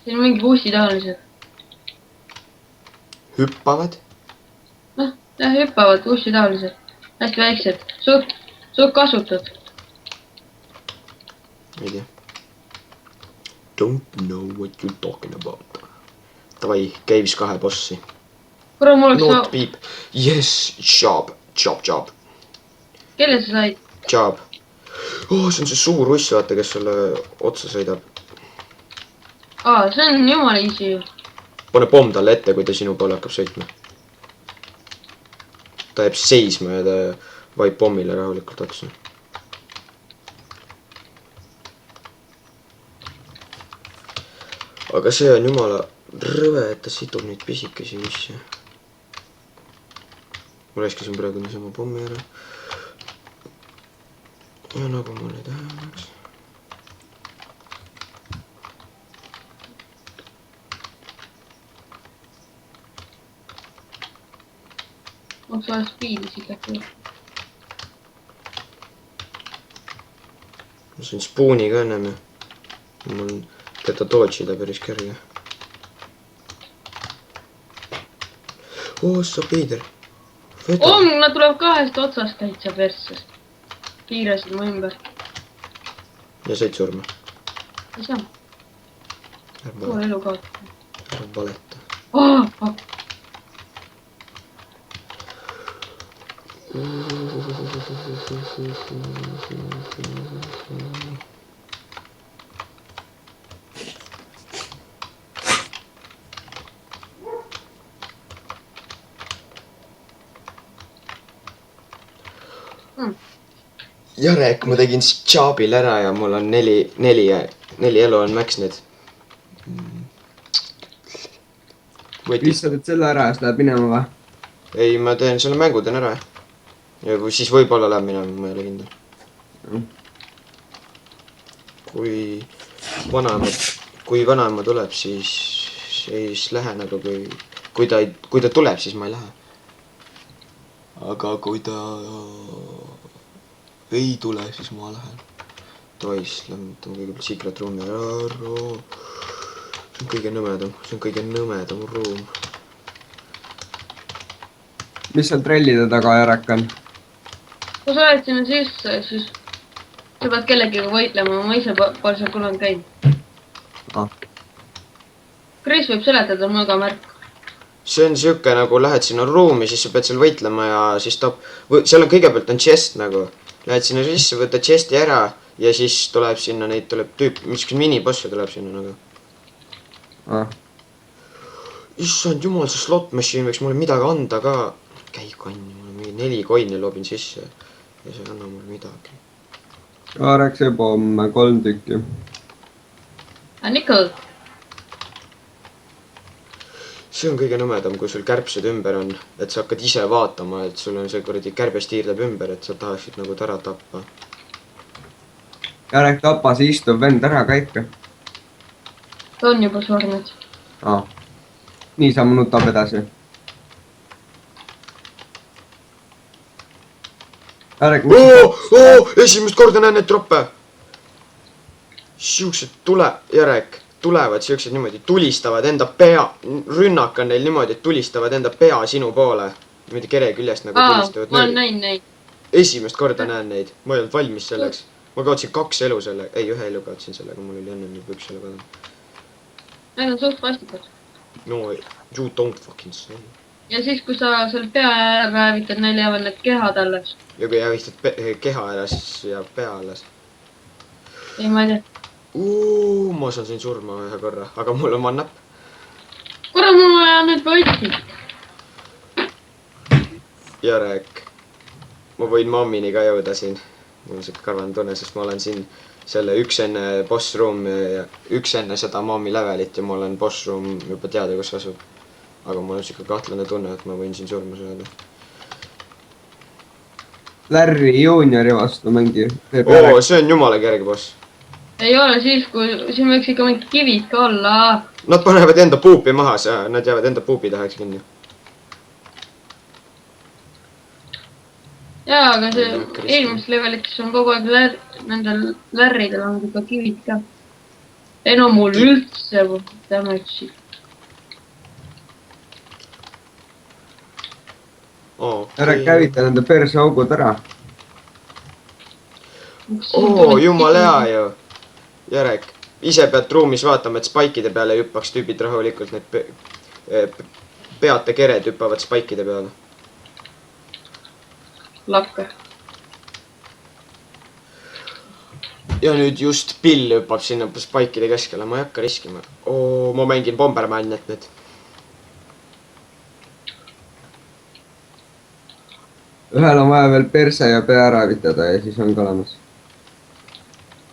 S1: Siin on mingi bussitaolised.
S3: Hüppavad?
S1: Noh, jah, hüppavad bussitaolised. Hästi väiksed. Suht kasutud.
S3: Ei tea. Don't know what you talking about. Davai, käivis 2 bossi.
S1: Kuule, mul oleks
S3: Not beep. Yes, job.
S1: Kelle sa said?
S3: Job. See on see suur uss, vaata, kes sulle otsa sõidab.
S1: See on jumala easy ju.
S3: Pane pomm talle ette, kui ta sinu poole hakkab sõitma. Ta jääb seisma ja ta vaib pommile rahulikult otsa. Aga see on jumala rõve, et ta sidub neid pisikesi usse. Ma raiskasin praegu niisama pommi ära. Ja nagu mul ei tähendaks.
S1: Oleks vaja speed'i siit äkki.
S3: ma sain spooni ka ennem ja mul teda dodge'ida päris kerge. Sa Peider.
S1: Nad tuleb kahest otsast täitsa persest. Piirasid mu ümber.
S3: Ja said surma.
S1: Ei saa. Suur elu kaotada.
S3: Ära valeta. Jarek, ma tegin Jaabil ära ja mul on neli elu on max nüüd.
S2: Mis sa teed selle ära ja siis läheb minema või?
S3: Ei, ma teen selle mängu teen ära. Ja kui siis võib-olla läheb minema, ma ei ole kindel. Kui vanaema tuleb, siis lähen, aga kui ta tuleb, siis ma ei lähe. Aga kui ta ei tule, siis ma lähen. Tois, lämmetame kõigepealt secret room'i ära. See on kõige nõmedam ruum.
S2: Mis seal trellide taga Jarek on?
S1: Kui sa oled sinna sisse, siis sa pead kellegiga võitlema, ma ise pole seal kunagi käinud. Kris võib seletada, mul ka märk.
S3: See on siuke nagu lähed sinna ruumi, siis sa pead seal võitlema ja siis seal on kõigepealt on chest nagu. Lähed sinna sisse, võtad chesti ära ja siis tuleb sinna tuleb tüüp, miskis minibosse tuleb sinna nagu. Issand jumal, see slot machine võiks mulle midagi anda ka. Käi kanni, mul on mingi 4 coin'i loobin sisse ja see ei anna mulle midagi.
S2: Jarek see pomme, 3 tükki.
S1: Nickel.
S3: See on kõige nõmedam, kui sul kärbsed ümber on, et sa hakkad ise vaatama, et sul on see kuradi kärbes tiirleb ümber, et sa tahaksid nagu ta ära tappa.
S2: Jarek tapa see istuv vend ära, käike.
S1: Ta on juba surnud.
S2: Nii sa nutab edasi. Jarek,
S3: esimest korda näen neid troppe. Siuksed tulevad siuksed niimoodi, tulistavad enda pea, rünnak on neil niimoodi, et tulistavad enda pea sinu poole. Niimoodi kere küljest nagu tulistavad.
S1: Ma olen näinud neid.
S3: Esimest korda näen neid, ma ei olnud valmis selleks. Ma kaotsin 2 elu selle, ei 1 elu kaotsin sellega, mul oli enne juba 1 elu kaotsin.
S1: Need on suht vastikud.
S3: No, you don't fucking say.
S1: Ja siis, kui sa selle pea ära hävitad, neil jäävad need kehad alles.
S3: Ja kui hävistad keha ära, siis jääb pea alles.
S1: Ei, ma ei tea.
S3: Ma saan siin surma 1 korra, aga mul on one-up.
S1: Korra mul vaja nüüd võitsi.
S3: Jarek, ma võin mammini ka jõuda siin. Mul on siuke karvane tunne, sest ma olen siin selle üks enne boss room ja üks enne seda mommi levelit ja ma olen boss room juba teada, kus asub. Aga mul on siuke kahtlane tunne, et ma võin siin surma saada.
S2: Larry Juniori vastu mängi.
S3: See on jumala kerge boss.
S1: Ei ole siis, kui siin võiks ikka mingi kivid ka olla.
S3: Nad panevad enda puupi maha, nad jäävad enda puupi tahaks kinni.
S1: Jaa, aga see eelmist levelitis on kogu aeg nendel lärridel on ikka kivid ka. Ei no mul üldse damage'i.
S2: Jarek käivita nende perseaugud ära.
S3: Jumal hea ju. Jarek, ise pead ruumis vaatama, et spaikide peale hüppaks tüübid rahulikult. Need peate kered hüppavad spaikide peale.
S1: Lakke.
S3: Ja nüüd just Bill hüppab sinna spaikide keskele. Ma ei hakka riskima. Ma mängin Bombermannet nüüd.
S2: Ühel on vaja veel perse ja pea ära vitada ja siis on ka olemas.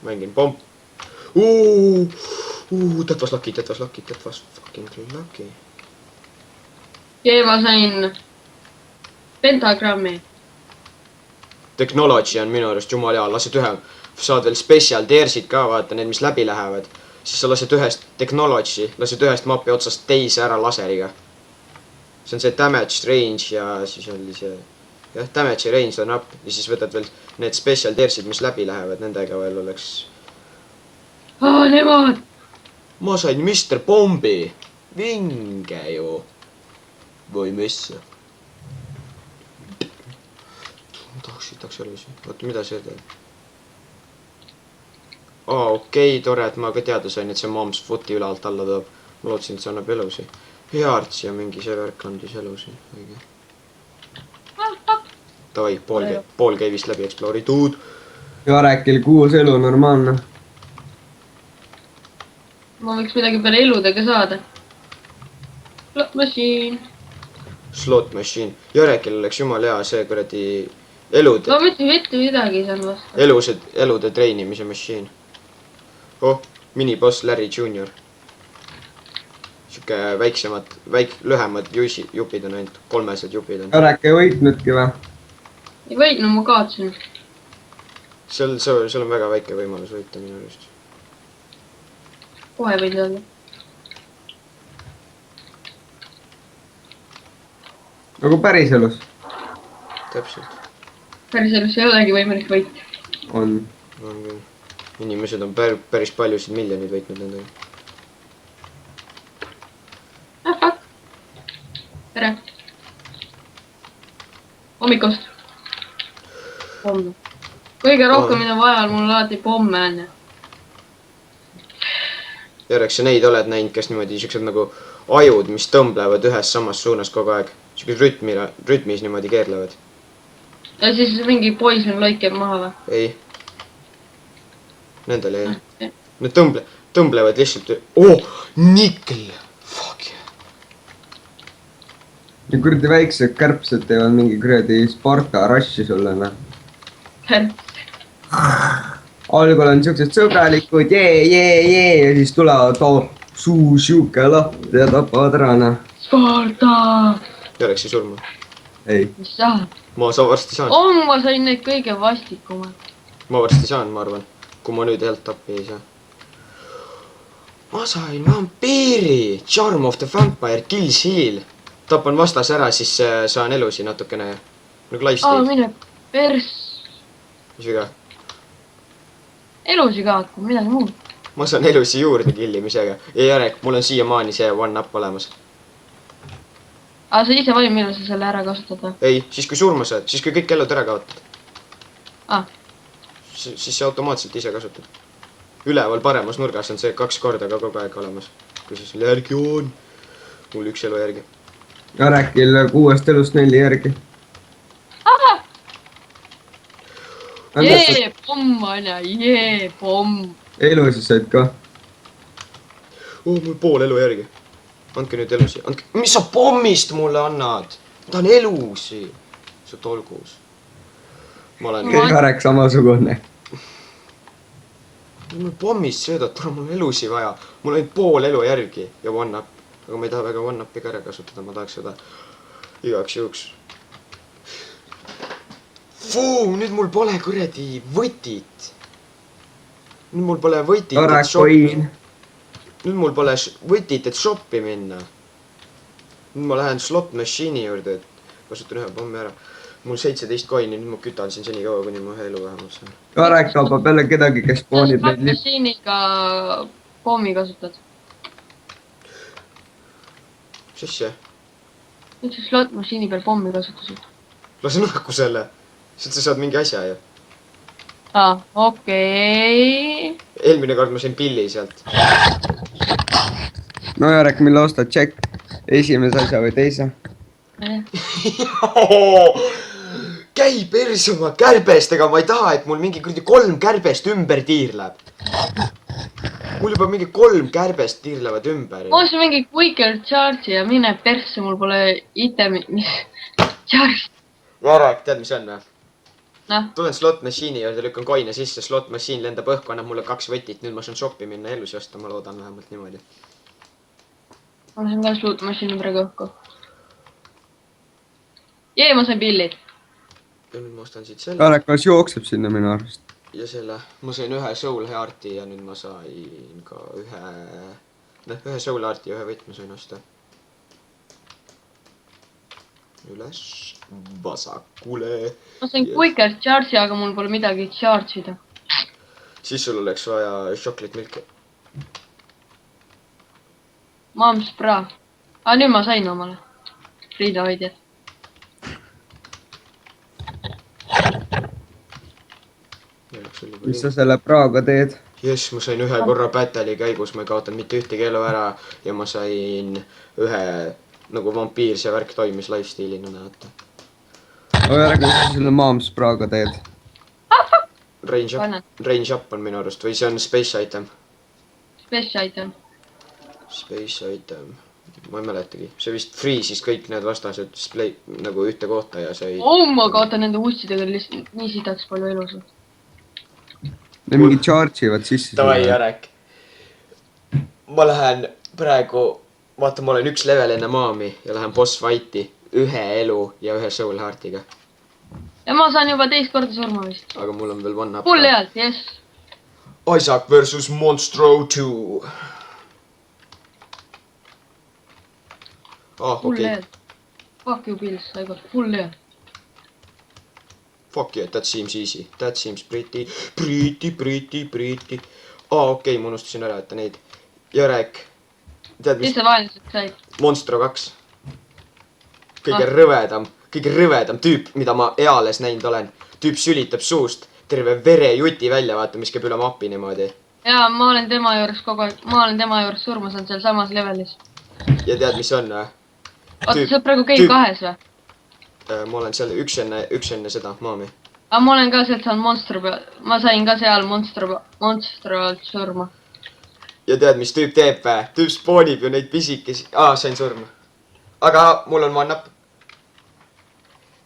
S3: Mängin pomp. That was lucky. That was fucking lucky.
S1: Ja ma sain pentagrammi.
S3: Technology on minu arust jumal hea. Lased ühe. Saad veel special teersid ka, vaata need, mis läbi lähevad. Siis sa lased ühest technology. Lased ühest mapi otsast teise ära laseriga. See on see damage range ja siis oli see jah, damage'i range on up ja siis võtad veel need special tearsid, mis läbi lähevad, nendega veel oleks.
S1: Nemad!
S3: Ma sain Mr. Bombi. Vinge ju. Või mis? Tahaks elusi. Oota, mida see teeb? Okei, tore, et ma ka teada sain, et see Mom's Footi üle alt alla toob. Ma lootsin, et see annab elusi. Hearts ja mingi see värk andis elusi. Õige. Davai, pool käivist läbi explooritud.
S2: Jarekil 6 elu, normaalne.
S1: Ma võiks midagi peale eludega saada. Slot machine.
S3: Slot machine. Jarekil oleks jumal hea see kuradi elude.
S1: Ma mitte midagi ei saanud vastu.
S3: Elude treenimise machine. Oh, miniboss Larry Jr. Siuke lühemad jupid on ainult, 300 jupid on.
S2: Jarek ei võitnudki või?
S1: Ei võitnud, ma kaotsin.
S3: Seal on väga väike võimalus võita minu arust.
S1: Kohe võid öelda.
S2: Nagu päriselus
S3: Täpselt.
S1: Päriselus ei olegi võimalik võita.
S2: on.
S3: On küll. Inimesed on päris paljusid miljoneid võitnud nendega.
S1: Fuck. Tere. Hommikust. Pomme. Kõige rohkem, mida vaja on, mul alati pomme on.
S3: Järjeks sa neid oled näinud, kes niimoodi siuksed nagu ajud, mis tõmblevad ühes samas suunas kogu aeg. Siuksed rütmis niimoodi keerlevad.
S1: Ja siis mingi poison lõikeb maha või?
S3: Ei. Nendel ei. Need tõmblevad lihtsalt. Nikkel! Fuck yeah.
S2: ja kuradi väiksed kärbsed teevad mingi kuradi Sparta russi sulle, noh. Algul on siuksed sõbralikud, jee, ja siis tulevad suu siuke lahti ja tapavad ära, noh.
S1: Sparta!
S3: Järjeks ei surma.
S2: Ei.
S1: Mis sa?
S3: Ma varsti saan.
S1: Ma sain neid kõige vastikumad.
S3: Ma varsti saan, ma arvan. Kui ma nüüd healt tappi ei saa. Ma sain vampiiri! Charm of the Vampire, Kill Seal. Tapan vastas ära, siis saan elusi natukene. Nagu lifesteal.
S1: Mine pers.
S3: Mis viga?
S1: Elusi kaotab, midagi muud.
S3: Ma saan elusi juurde killimisega. Ja Jarek, mul on siiamaani see one-up olemas.
S1: Sa ise valid, millal sa selle ära kasutad või?
S3: Ei, siis kui surma saad, siis kui kõik elud ära kaotad. Siis see automaatselt ise kasutad. Üleval paremas nurgas on see 2 korda ka kogu aeg olemas. Kui see sul järgi on. Mul 1 elu järgi.
S2: Jarekil 6 elust 4 järgi.
S1: Jee, pomm on ja jee, pomm.
S2: Elusid said ka.
S3: Mul pool elu järgi. Andke nüüd elusi. Mis sa pommist mulle annad? Ma tahan elusi. Sa tolgus. Ma olen...
S2: Jarek samasugune.
S3: Mul pommist söödad, tule mul elusi vaja. Mul on pool elu järgi ja one-up. Aga ma ei taha väga one-upi ka ära kasutada. Ma tahaks seda igaks juhuks. Nüüd mul pole kuradi võtit. Nüüd mul pole võtit,
S2: Jarek koin.
S3: Nüüd mul pole võtit, et shoppi minna. Nüüd ma lähen slot machine'i juurde, et kasutan ühe pommi ära. Mul 17 coin'i, nüüd ma kütan siin seni kaua, kuni ma ühe elu vähemalt saan.
S2: Jarek kaubab jälle kedagi, kes spoonib neid lipp.
S1: Machine'iga pommi kasutad.
S3: Mis asja?
S1: Miks sa slot machine'i peal pommi kasutasid?
S3: Lase nahku selle. Sealt sa saad mingi asja ju.
S1: Okei.
S3: Eelmine kord ma sain pilli sealt.
S2: No Jarek, mille ostad tšekk? Esimese asja või teise?
S3: Käi perse oma kärbestega, ma ei taha, et mul mingi kuradi 3 kärbest ümber tiirleb. Mul juba mingi 3 kärbest tiirlevad ümber.
S1: Ma ostsin mingi quicker charge'i ja mine persse, mul pole itemi, mis charge.
S3: Jarek, tead mis on või?
S1: Noh.
S3: Tulen slot machine'i juurde, lükkan coin'e sisse, slot machine lendab õhku, annab mulle 2 võtit, nüüd ma saan shoppi minna elusi osta, ma loodan vähemalt niimoodi.
S1: Ma sain ka slot machine'i praegu õhku. Jee, ma sain pillid.
S3: Ja nüüd ma ostan siit selle.
S2: Jarek kas jookseb sinna minu arust.
S3: Ja selle, ma sain ühe soul heart'i ja nüüd ma sain ka ühe soul heart'i ja ühe võtme sain osta. üles vasakule.
S1: ma sain Quicker Charge'i, aga mul pole midagi charge ida.
S3: Siis sul oleks vaja chocolate milki.
S1: Mom's bra. Aga nüüd ma sain omale. Riida hoidjad.
S2: mis sa selle praoga teed?
S3: Jess, ma sain ühe korra battle'i käigus, ma ei kaotanud mitte ühtegi elu ära ja ma sain ühe nagu vampiirse värk toimis lifesteal'ina näete.
S2: aga järgi, mis sa selle Mom's praoga teed?
S3: Range up on minu arust või see on space item.
S1: Space item.
S3: Space item, ma ei mäletagi, see vist freeze'is kõik need vastased nagu ühte kohta ja sai.
S1: Ma kaotan nende ussidega lihtsalt nii sidaks palju elus.
S2: Need mingi charge ivad sisse.
S3: Davai, Jarek. Ma lähen praegu, vaata, ma olen üks level enne maami ja lähen boss fight'i ühe elu ja ühe soul heart'iga.
S1: Ja ma saan juba teist korda surma vist.
S3: Aga mul on veel one up.
S1: Full healt, jess.
S3: Isaac versus Monstro 2.
S1: Full
S3: okei.
S1: healt. Fuck you, Pils, I got full healt.
S3: Fuck yeah, that seems easy. That seems pretty. Okei, ma unustasin ära, et neid. Jarek, tead mis?
S1: Mis sa vaenlased said?
S3: Monstro 2. Kõige rõvedam tüüp, mida ma eales näinud olen. Tüüp sülitab suust terve verejuti välja, vaata, mis käib üle mapi niimoodi.
S1: Jaa, ma olen tema juures kogu aeg, ma olen tema juures surma saanud seal samas levelis.
S3: Ja tead, mis on või?
S1: Oota, sa praegu käid kahes või?
S3: Ma olen seal üks enne seda maami.
S1: Aga ma olen ka sealt saanud monstru peal, ma sain ka seal monstru alt surma.
S3: Ja tead, mis tüüp teeb või? Tüüp spoonib ju neid pisikesi. Sain surma. Aga mul on one up.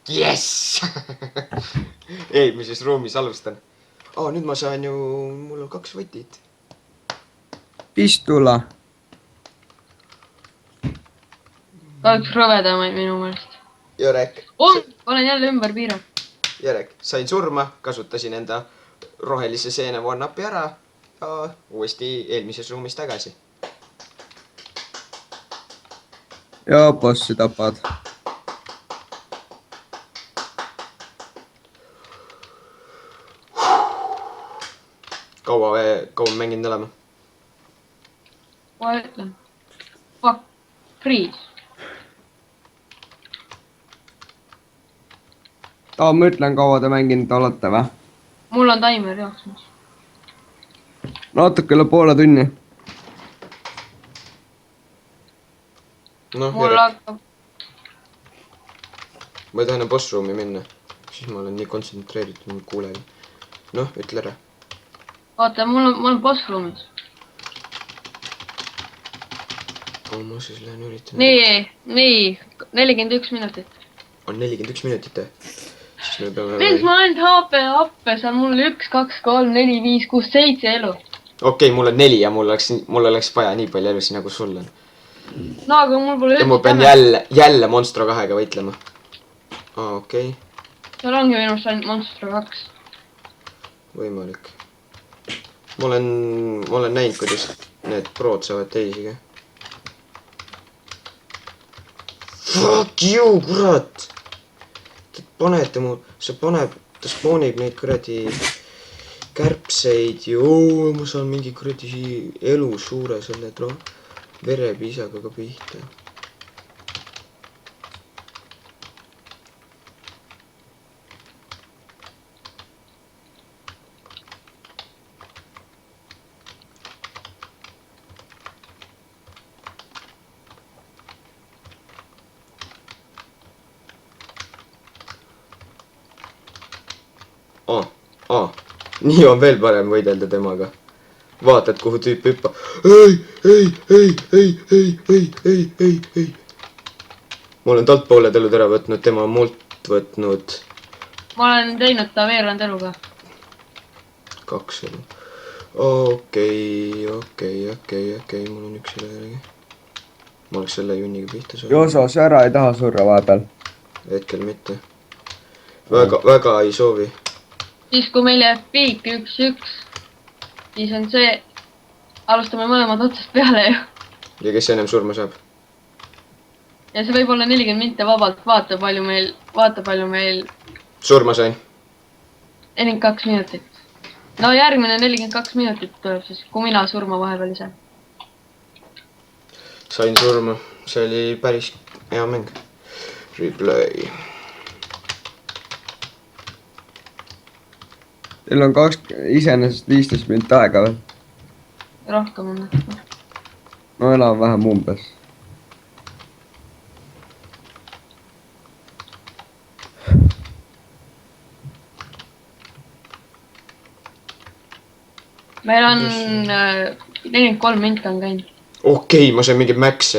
S3: Yes! Eelmises ruumis alustan. Nüüd ma saan ju, mul on 2 võtit.
S2: Pistula.
S1: Ka üks rõvedamaid minu meelest.
S3: Jarek.
S1: Olen jälle ümber piiranud.
S3: Jarek, sain surma, kasutasin enda rohelise seene one up'i ära ja uuesti eelmises ruumis tagasi.
S2: Ja bossi tapad.
S3: Kaua mänginud olema?
S1: Ma ütlen. Fuck. Freeze.
S2: Ma ütlen, kaua te mänginud olete või?
S1: Mul on taimer jooksmas.
S2: Natuke üle poole tunni.
S1: Mul hakkab.
S3: Ma ei taha enam boss ruumi minna. Siis ma olen nii kontsentreeritud, ma kuulen. Ütle ära.
S1: Vaata, mul on boss ruumis.
S3: Ma siis lähen üritan.
S1: Nii, 41 minutit.
S3: On 41 minutit või? Siis me peame...
S1: Miks ma ainult HP, seal mul 1, 2, 3, 4, 5, 6, 7 elu.
S3: Okei, mul on 4 ja mul oleks vaja nii palju elusi nagu sul on.
S1: No, aga mul pole
S3: ja ma pean jälle Monstro 2-ga võitlema. Okei.
S1: Seal ongi minust ainult Monstro 2.
S3: Võimalik. Ma olen näinud, kuidas need prood saavad teisigi. Fuck you, kurat! Te panete mu... Ta spoonib neid kuradi kärbseid ja ma saan mingi kuradi elu suure selle verepiisaga ka pihta. Nii on veel parem võidelda temaga. Vaatad, kuhu tüüp hüppab. Ei. Ma olen talt pooled elud ära võtnud, tema on mult võtnud.
S1: Ma olen teinud ta veerand eluga.
S3: 2 elu. Okei, mul on 1 elu järgi. Ma oleks selle junniga pihta saanud.
S2: Joso, sa ära ei taha surra vahepeal?
S3: Hetkel mitte. Väga ei soovi.
S1: Siis kui meil jääb piik 1-1, siis on see, alustame mõlemad otsast peale ju.
S3: Ja kes ennem surma saab?
S1: ja see võib olla 40 minti vabalt, vaata palju meil
S3: surma sain.
S1: 42 minutit. No järgmine 42 minutit tuleb siis, kui mina surma vahepeal ise.
S3: Sain surma. See oli päris hea mäng. Replay.
S2: Teil on iseenesest 15 minutit aega veel.
S1: Rohkem on.
S2: No enam-vähem umbes.
S1: Meil on 43 minti on käinud.
S3: Okei, ma sain mingi Max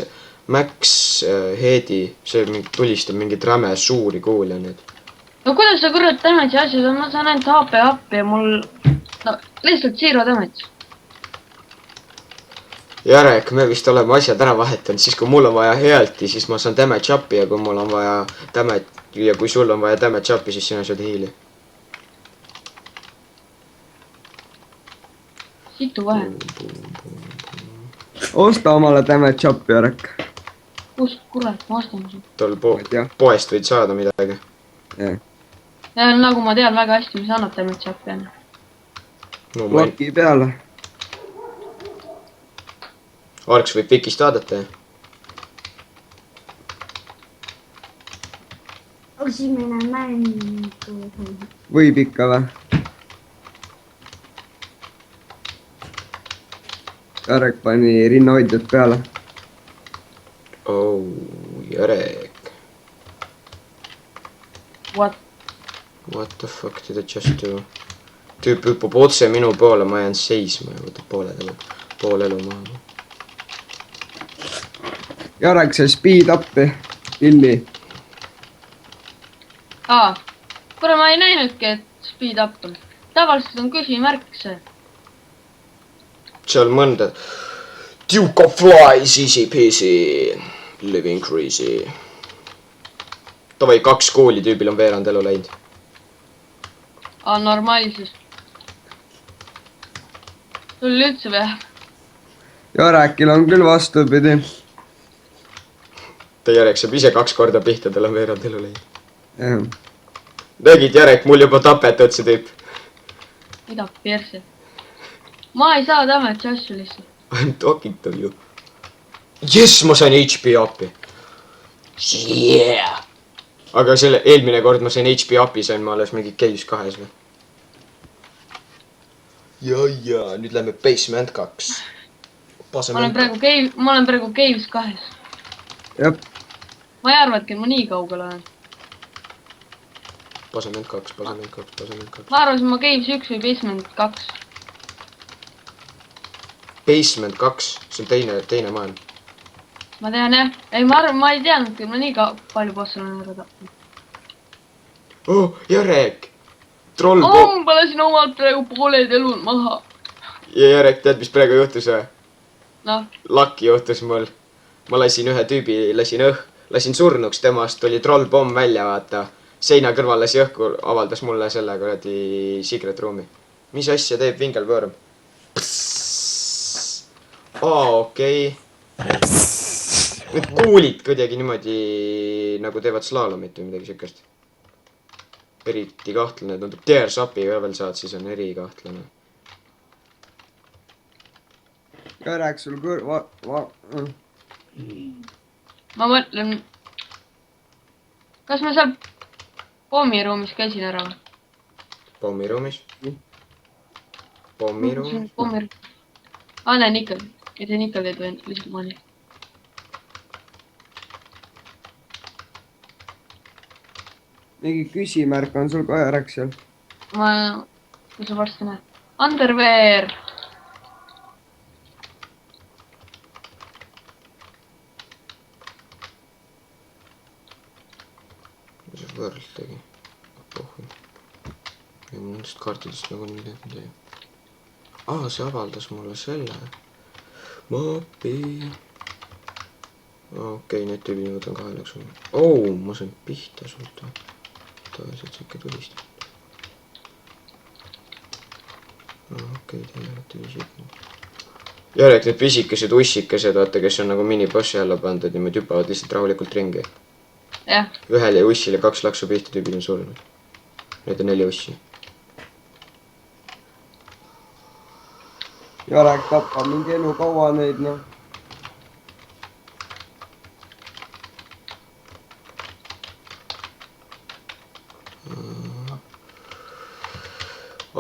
S3: Headi. See tulistab mingit räme suuri kuulja nüüd.
S1: No kuidas sa kurat damage'i asjad on, ma saan ainult HP appi ja mul... No lihtsalt zero damage.
S3: Jarek, me vist oleme asjad ära vahetanud, siis kui mul on vaja healt'i, siis ma saan damage up'i ja kui mul on vaja damage ja kui sul on vaja damage up'i, siis sina saad heal'i.
S1: Situ vahe.
S2: Osta omale damage up'i, Jarek.
S1: Kus kurat ma ostan su?
S3: Tol poest võid saada midagi.
S1: Ja nagu ma tean väga hästi, mis annab damage up'i on.
S3: No, ma ei...
S2: Bloki peale.
S3: Arks võib pikist vaadata,
S4: Esimene mäng.
S2: Võib ikka või? Jarek pani rinnahoidjad peale.
S3: Oh, Jarek.
S1: What?
S3: What the fuck did I just do? Tüüp hüppab otse minu poole, ma jään seisma ja võtab pool elu maha.
S2: Jarek, see speed up'i. Illi.
S1: Kuule, ma ei näinudki, et speed up on. Tavaliselt on küsimärk see.
S3: Seal mõnda. Duke of Flies, easy peasy. Living crazy. Tavai 2 kooli tüübil on veerand elu läinud.
S1: Normaalsus. Sul üldse või?
S2: Jarekil on küll vastupidi.
S3: Ta Jarek saab ise 2 korda pihta, tal on veerand elu läinud. Nägid, Jarek, mul juba tapetud see tüüp.
S1: Mida perse? Ma ei saa damage asju lihtsalt.
S3: I am talking to you. Jess, ma sain HP up'i. Yeah! Aga selle eelmine kord ma sain HP up'i, sain ma alles mingi Caves 2 või? Ja, nüüd lähme Basement 2.
S1: Ma olen praegu Caves 2.
S2: Jep.
S1: Ma ei arvatki, et ma nii kaugel olen.
S3: Basement 2.
S1: Ma arvasin, ma Caves 1 või Basement 2.
S3: Basement 2, see on teine maailm.
S1: Ma tean jah. Ei, ma arvan, ma ei teadnudki, et ma nii palju bosse olen ära tapnud.
S3: Oh, Jarek! Trollbomb!
S1: Ma lasin omalt praegu pooled elud maha.
S3: Ja Jarek, tead, mis praegu juhtus või?
S1: Noh.
S3: Lucky juhtus mul. Ma lasin ühe tüübi, lasin surnuks, temast tuli trollpomm välja, vaata. Seina kõrval lasi õhku, avaldas mulle selle kuradi secret room'i. Mis asja teeb vingelvõõrm? Okei. Need kuulid kuidagi niimoodi nagu teevad slaalomit või midagi siukest. Eriti kahtlane, tundub Tears Upi ka veel saad, siis on erikahtlane.
S2: Jarek, sul
S1: Ma mõtlen, kas ma seal pommiruumis käisin ära või?
S3: Pommiruumis?
S1: Näen ikka, et see ikka teed või lihtsalt mani.
S2: mingi küsimärk on sul ka, Jarek, seal?
S1: Kui sa varsti näed. Underwear!
S3: Mis see võrl tegi? Pohhu. Ja mul nendest kaartidest nagu midagi teeb. See avaldas mulle selle mapi. Okei, need tüübid võtan 2 lõksu. Ma sain pihta sult. Tavaliselt see ikka tulistab. Okei, teie olete visiid. Jarek, need pisikesed ussikesed, vaata, kes on nagu minibossi alla pandud, niimoodi hüppavad lihtsalt rahulikult ringi.
S1: jah ,
S3: Ühel ja ussile 2 laksu pihta, tüübid on surnud. Need on 4 ussi.
S2: Jarek tapab mingi elu kaua neid, noh.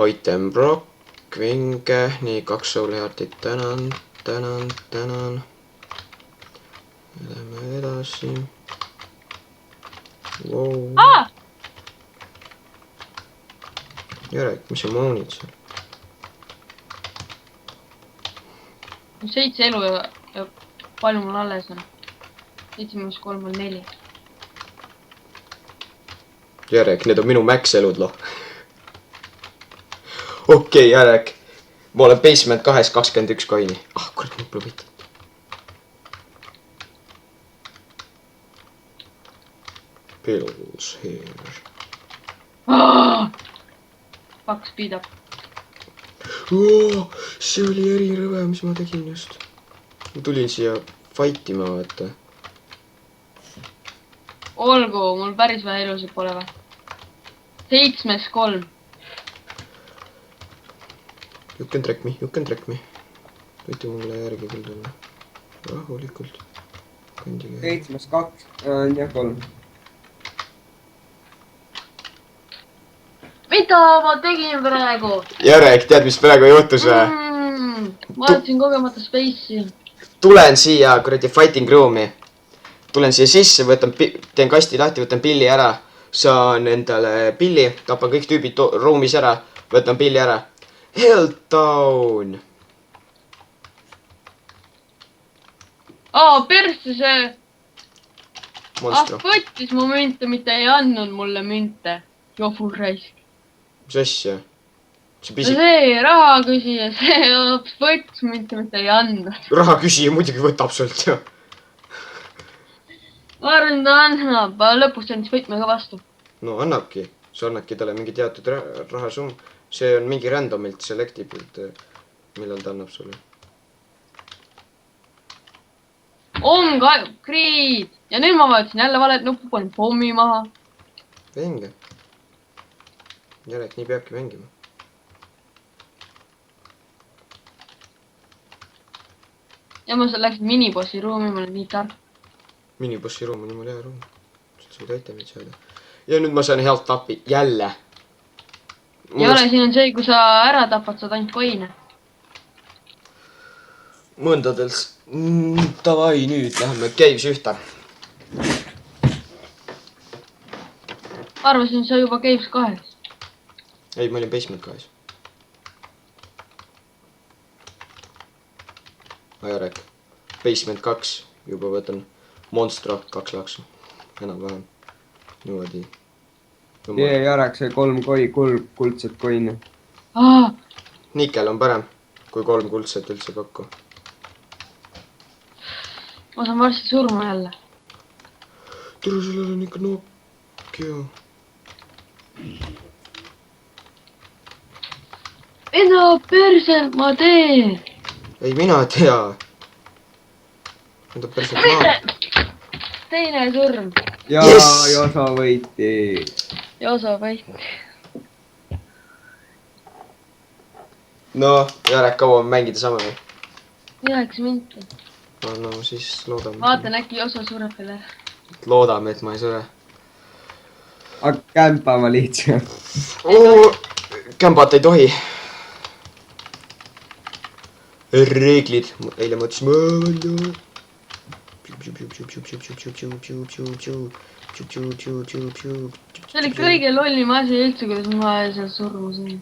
S3: Item Brock, vinge, nii 2 soul heart'it, tänan. Lähme edasi. Wow. Jarek, mis sa moonid seal?
S1: 7 elu ja palju mul alles on? 7-3 on 4.
S3: Jarek, need on minu max elud, loh. Okei, Jarek. Ma olen basement 2-s 21 coin'i. Ah, kurat, mul pole võitud. Pills here.
S1: Fuck, speed up.
S3: See oli erirõve, mis ma tegin just. Ma tulin siia fight ima, vaata.
S1: Olgu, mul päris vähe elusid pole või? 7-3.
S3: You can track me. Võite mulle järgi küll tulla. Rahulikult. Kandige.
S2: 7-2, ja 3.
S1: Mida ma tegin praegu?
S3: Jarek, tead, mis praegu juhtus või?
S1: Vaatasin kogemata Space'i.
S3: Tulen siia kuradi fighting room'i. Tulen siia sisse, teen kasti lahti, võtan pilli ära. Saan endale pilli, tapan kõik tüübid ruumis ära, võtan pilli ära. Helltown!
S1: Persse see!
S3: Monstro.
S1: Võttis mu münte, mitte ei andnud mulle münte. Jofu raisk.
S3: Mis asja? See pisik...
S1: See raha küsija, see võttis münte, mitte ei andnud.
S3: Raha küsija muidugi võtab sult ju.
S1: Ma arvan, ta annab, lõpuks andis võtme ka vastu.
S3: No annabki. Sa annadki talle mingi teatud rahasumm. See on mingi randomilt selectib, millal ta annab sulle.
S1: On ka kriid! Ja nüüd ma vaatasin jälle valet nuppu, panin pommi maha.
S3: Vinge. Jarek, nii peabki mängima.
S1: Ja ma läksin minibossi ruumi, ma olen nii tark.
S3: Minibossi ruum on jumala hea ruum. Sa võid itemid saada. Ja nüüd ma saan healt tapi. Jälle.
S1: Ei ole, siin on see, kui sa ära tapad, saad ainult koine.
S3: Mõndadels. Tavai, nüüd läheme Caves ühte.
S1: Arvasin, sa juba Caves 2.
S3: Ei, ma olin basement 2. Jarek. Basement 2. Juba võtan Monstro 2 laksu. Enam vähem. Niimoodi.
S2: Jarek sai 3 kuldset koini.
S3: Nikel on parem kui 3 kuldset üldse kokku.
S1: Ma saan varsti surma jälle.
S3: Tule, sellel on ikka Nokia.
S1: Mida perse ma teen?
S3: Ei, mina tea. Mida perse ma?
S1: Teine surm.
S2: Ja
S3: Yes!
S2: Josa võiti.
S1: Josa võit.
S3: No, Jarek, kaua mängida saame või?
S1: 9 minti.
S3: No siis loodame.
S1: Vaatan, äkki Josa sureb veel ära.
S3: Loodame, et ma ei sure.
S2: Hakka kämpama lihtsalt.
S3: Kämbat ei tohi. Reeglid. Eile mõtlesin.
S1: See oli kõige lollim asi üldse, kuidas ma seal surma sain.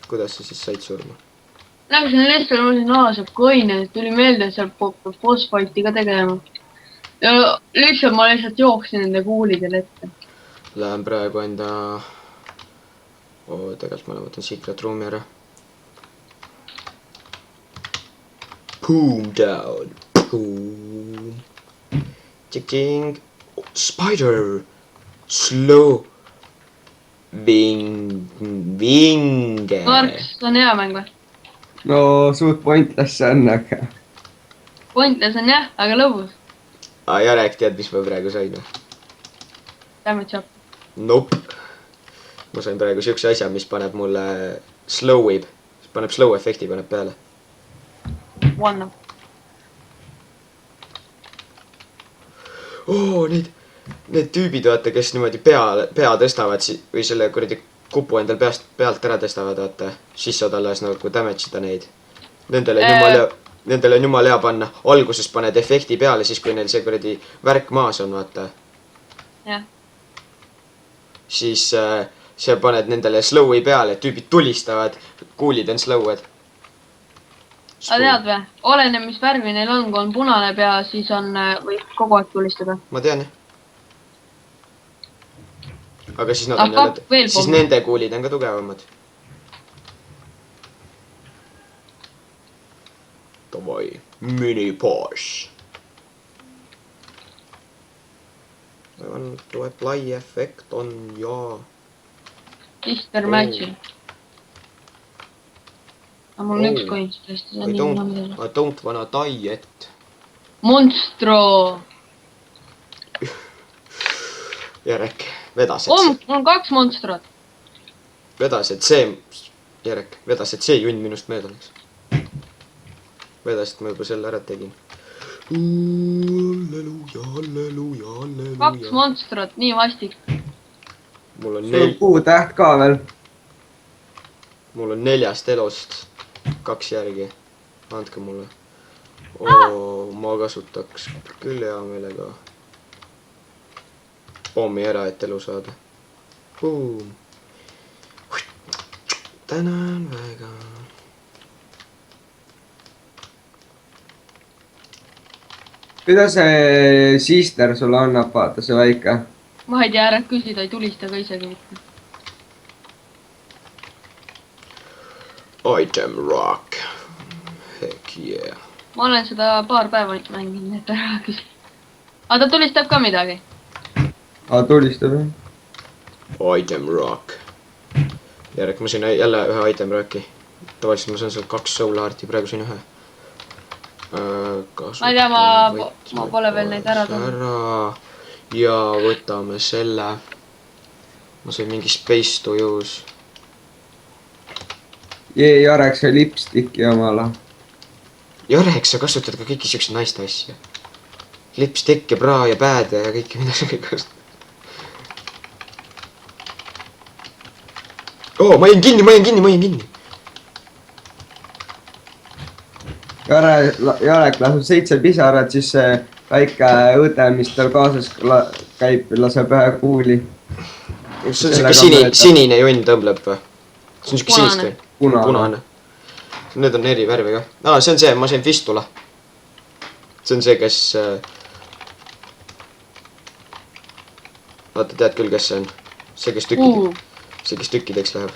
S3: Kuidas sa siis said surma?
S1: Läksin lihtsalt, ma olin saab koine, tuli meelde, et seal boss fight'i ka tegema. Ja lihtsalt ma jooksin nende kuulidele ette.
S3: Lähen praegu enda... tegelikult ma võtan secret room'i ära. Boom down. Boom. Tšik-tšing. Spider. Slow. Vinge.
S1: Marks, see on hea mäng või?
S2: no suht pointless see on, aga
S1: Pointless on jah, aga lõbus.
S3: Jarek, tead, mis ma praegu sain või?
S1: Damage up.
S3: Nope. Ma sain praegu siukse asja, mis paneb mulle slow'ib. Paneb slow efekti, paneb peale.
S1: One up.
S3: Need tüübid, vaata, kes niimoodi pea tõstavad või selle kuradi kupu endal pealt ära tõstavad, vaata. Siis saad alles nagu damage ida neid. Nendele on jumala hea panna. Alguses paned efekti peale, siis kui neil see kuradi värk maas on, vaata.
S1: Jah.
S3: Siis sa paned nendele slow'i peale, tüübid tulistavad, kuulid on slow'ed.
S1: Aga tead või? Oleneb, mis värvi neil on, kui on punane pea, siis on, võib kogu aeg tulistada.
S3: Ma tean, jah. Aga siis, siis nende kuulid on ka tugevamad. Davai, mini-boss. Apply effect on, jaa.
S1: Sister Magic. Aga mul on üks coin, sellest
S3: I don't wanna die et.
S1: Monstro!
S3: Jarek, vedas, et
S1: Mul on 2 monstrot.
S3: Vedas, et see... Jarek, vedas, et see junn minust mööda läks. Vedas, et ma juba selle ära tegin. Halleluja, halleluja, halleluja.
S1: 2 monstrot, nii vastik.
S3: Mul on
S2: sul on puutäht ka veel.
S3: Mul on 4 elost 2 järgi. Andke mulle. Ma kasutaks küll hea meelega pommi ära, et elu saada. Tänan väga.
S2: Kuidas see sister sulle annab, vaata see väike?
S1: Ma ei tea, ära küsi, ta ei tulista ka isegi mitte.
S3: Item rock. Heck yeah.
S1: Ma olen seda paar päeva mänginud, et ära küsi. Aga ta tulistab ka midagi.
S2: Tulistab jah?
S3: Item rock. Järjek, ma sain jälle ühe item rocki. Tavaliselt ma saan seal 2 soul heart'i, praegu sain ühe.
S1: Ma ei tea, ma pole veel neid ära tulnud.
S3: Ja võtame selle. Ma sain mingi space to use.
S2: Jarek sai lipsticki omale.
S3: Jarek, sa kasutad ka kõiki siukseid naiste asju. Lipstick ja bra ja pääde ja kõike, mida sa kõik kasutad. Ma jäin kinni.
S2: Jarek laseb 7 pisarat, siis see väike õde, mis tal kaasas käib, laseb ühe kuuli.
S3: See on siuke sinine jonn tõmbleb või? See on siuke sinist või? Punane. Need on eri värvi ka. See on see, ma sain fistula. See on see, kes... Vaata, tead küll, kes see on. See, kes tükkideks läheb.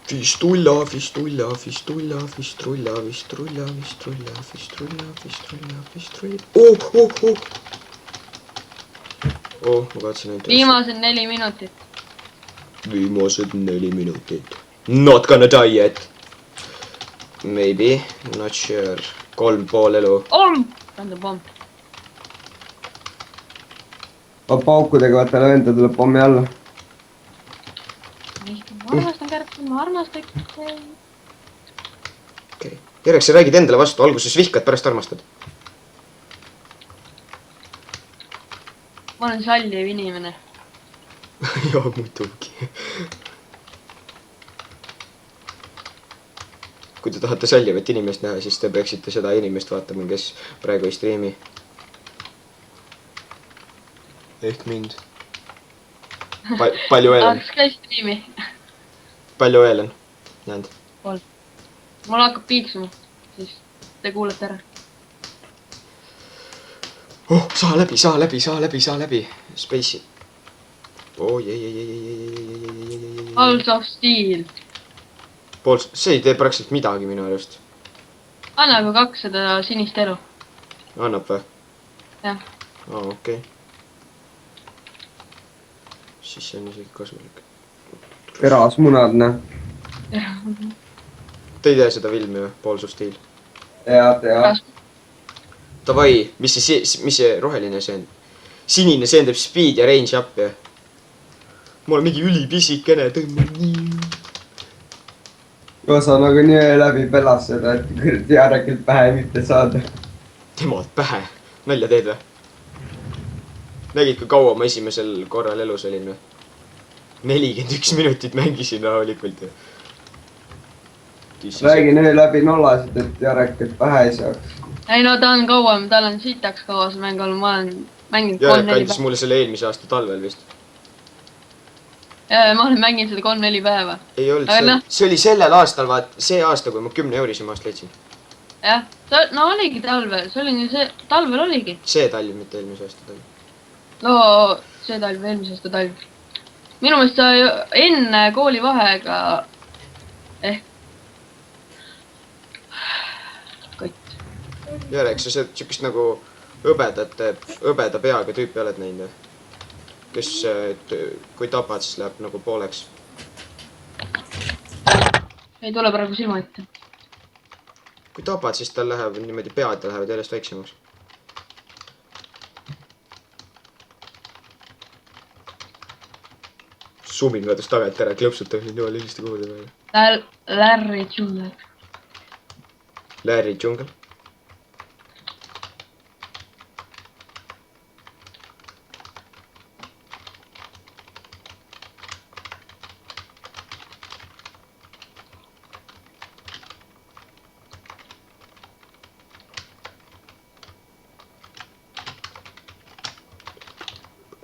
S3: Fistulla. Ma kaatsin ainult.
S1: Viimased 4 minutit.
S3: Viimased 4 minutit. Not gonna die yet. Maybe, not sure. 3,5 elu.
S1: Random pomm.
S2: Paukudega vaata löönda tuleb pommi alla.
S1: Ma armastan kärpid, ma armastan.
S3: Okei. Järjek, sa räägid endale vastu, alguses vihkad, pärast armastad.
S1: Ma olen salliv inimene.
S3: Jaa, muidugi. Kui te tahate sallivat inimest näha, siis te peaksite seda inimest vaatama, kes praegu ei streami. Ehk mind. Palju eelen.
S1: Kas käis streami?
S3: Palju eelen. Jäänud.
S1: Mul hakkab piiksuma. Siis te kuulete ära.
S3: Saa läbi. Space'i.
S1: Halls of Steel.
S3: See ei tee praktiliselt midagi minu arust.
S1: Annagu 200 sinist elu.
S3: Annab või?
S1: Jah.
S3: Okei. Siis see on isegi kasulik.
S2: terasmunad, noh.
S3: Te ei tea seda filmi või? Poolsustiil.
S2: Tead.
S3: Davai, mis see roheline see on? Sinine, see tähendab speed ja range up ja. Ma olen mingi ülipisikene, tõmban nii.
S2: Osa nagu nii läbi pelas seda, et kuradi Jarekilt pähe mitte saada.
S3: Temalt pähe. Nalja teed või? Nägid, kui kaua ma esimesel korral elus olin või? 41 minutit mängisin rahulikult.
S2: Räägin öö läbi nollasid, et Jarekilt pähe ei saaks.
S1: ei no ta on kauem, tal on sitaks kaua see mäng olnud, ma olen mänginud
S3: Jarek
S1: 3-4
S3: andis mulle selle eelmise aasta talvel vist.
S1: päeva. Ma olen mänginud seda 3-4 päeva.
S3: Ei olnud
S1: Aga
S3: see,
S1: noh.
S3: see oli sellel aastal, see aasta, kui ma 10 eurisemaast leidsin.
S1: jah, no oligi talvel, see oli nii see, talvel oligi.
S3: See talv, mitte eelmise aasta talv.
S1: no see talv, eelmise aasta talv. minu meelest sa ju enne koolivaheega ehk kott.
S3: Jarek, sa siukest nagu hõbeda peaga tüüpi oled näinud või? Kes, kui tapad, siis läheb nagu pooleks.
S1: ei tule praegu silma ette.
S3: Kui tapad, siis tal läheb niimoodi pead ja lähevad järjest väiksemaks. Sumin kadus tagant ära, klõpsutab mind jumala hiliste kuhude peale.
S1: Larry Junior.
S3: Larry Jungle.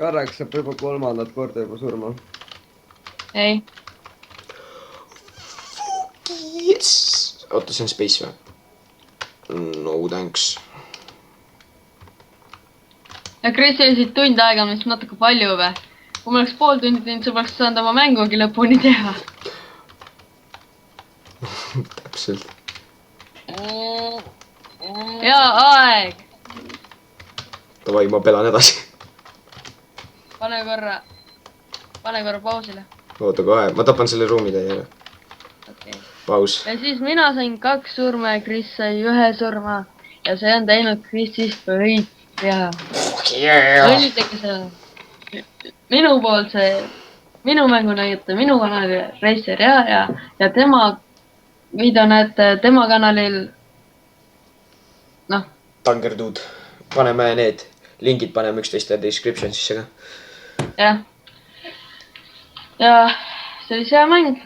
S2: Jarek saab juba 3. korda juba surma.
S1: ei.
S3: Yes! Oota, see on space või? No thanks.
S1: ja Kris seisid tund aega, on vist natuke palju või? kui ma oleks pool tundi teinud, sa poleks saanud oma mängugi lõpuni teha.
S3: Täpselt.
S1: ja aeg.
S3: Davai, ma pelan edasi.
S1: pane korra pausile.
S3: Oota kohe, ma tapan selle ruumi teie ära.
S1: okei.
S3: Paus.
S1: ja siis mina sain 2 surma ja Kris sai 1 surma. ja see on teinud Krisist võitja. õnnitlege selle. minu poolt see, minu mängu näite, minu kanali Racer ja tema video näete tema kanalil. noh.
S3: Tangerduud. Paneme need lingid, paneme üksteist description'isse ka.
S1: jah. ja see oli hea mäng.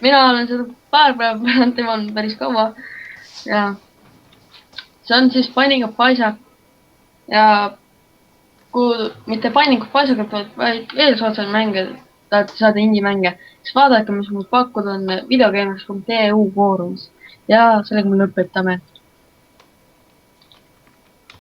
S1: mina olen seda paar päeva pealt, tema on päris kaua. ja see on siis Binding of Isaac. ja kui mitte Binding of Isaac, vaid veel soodsaid mänge, tahate saada indie-mänge, siis vaadake, mis mul pakkuda on videogames.eu foorumis. ja sellega me lõpetame.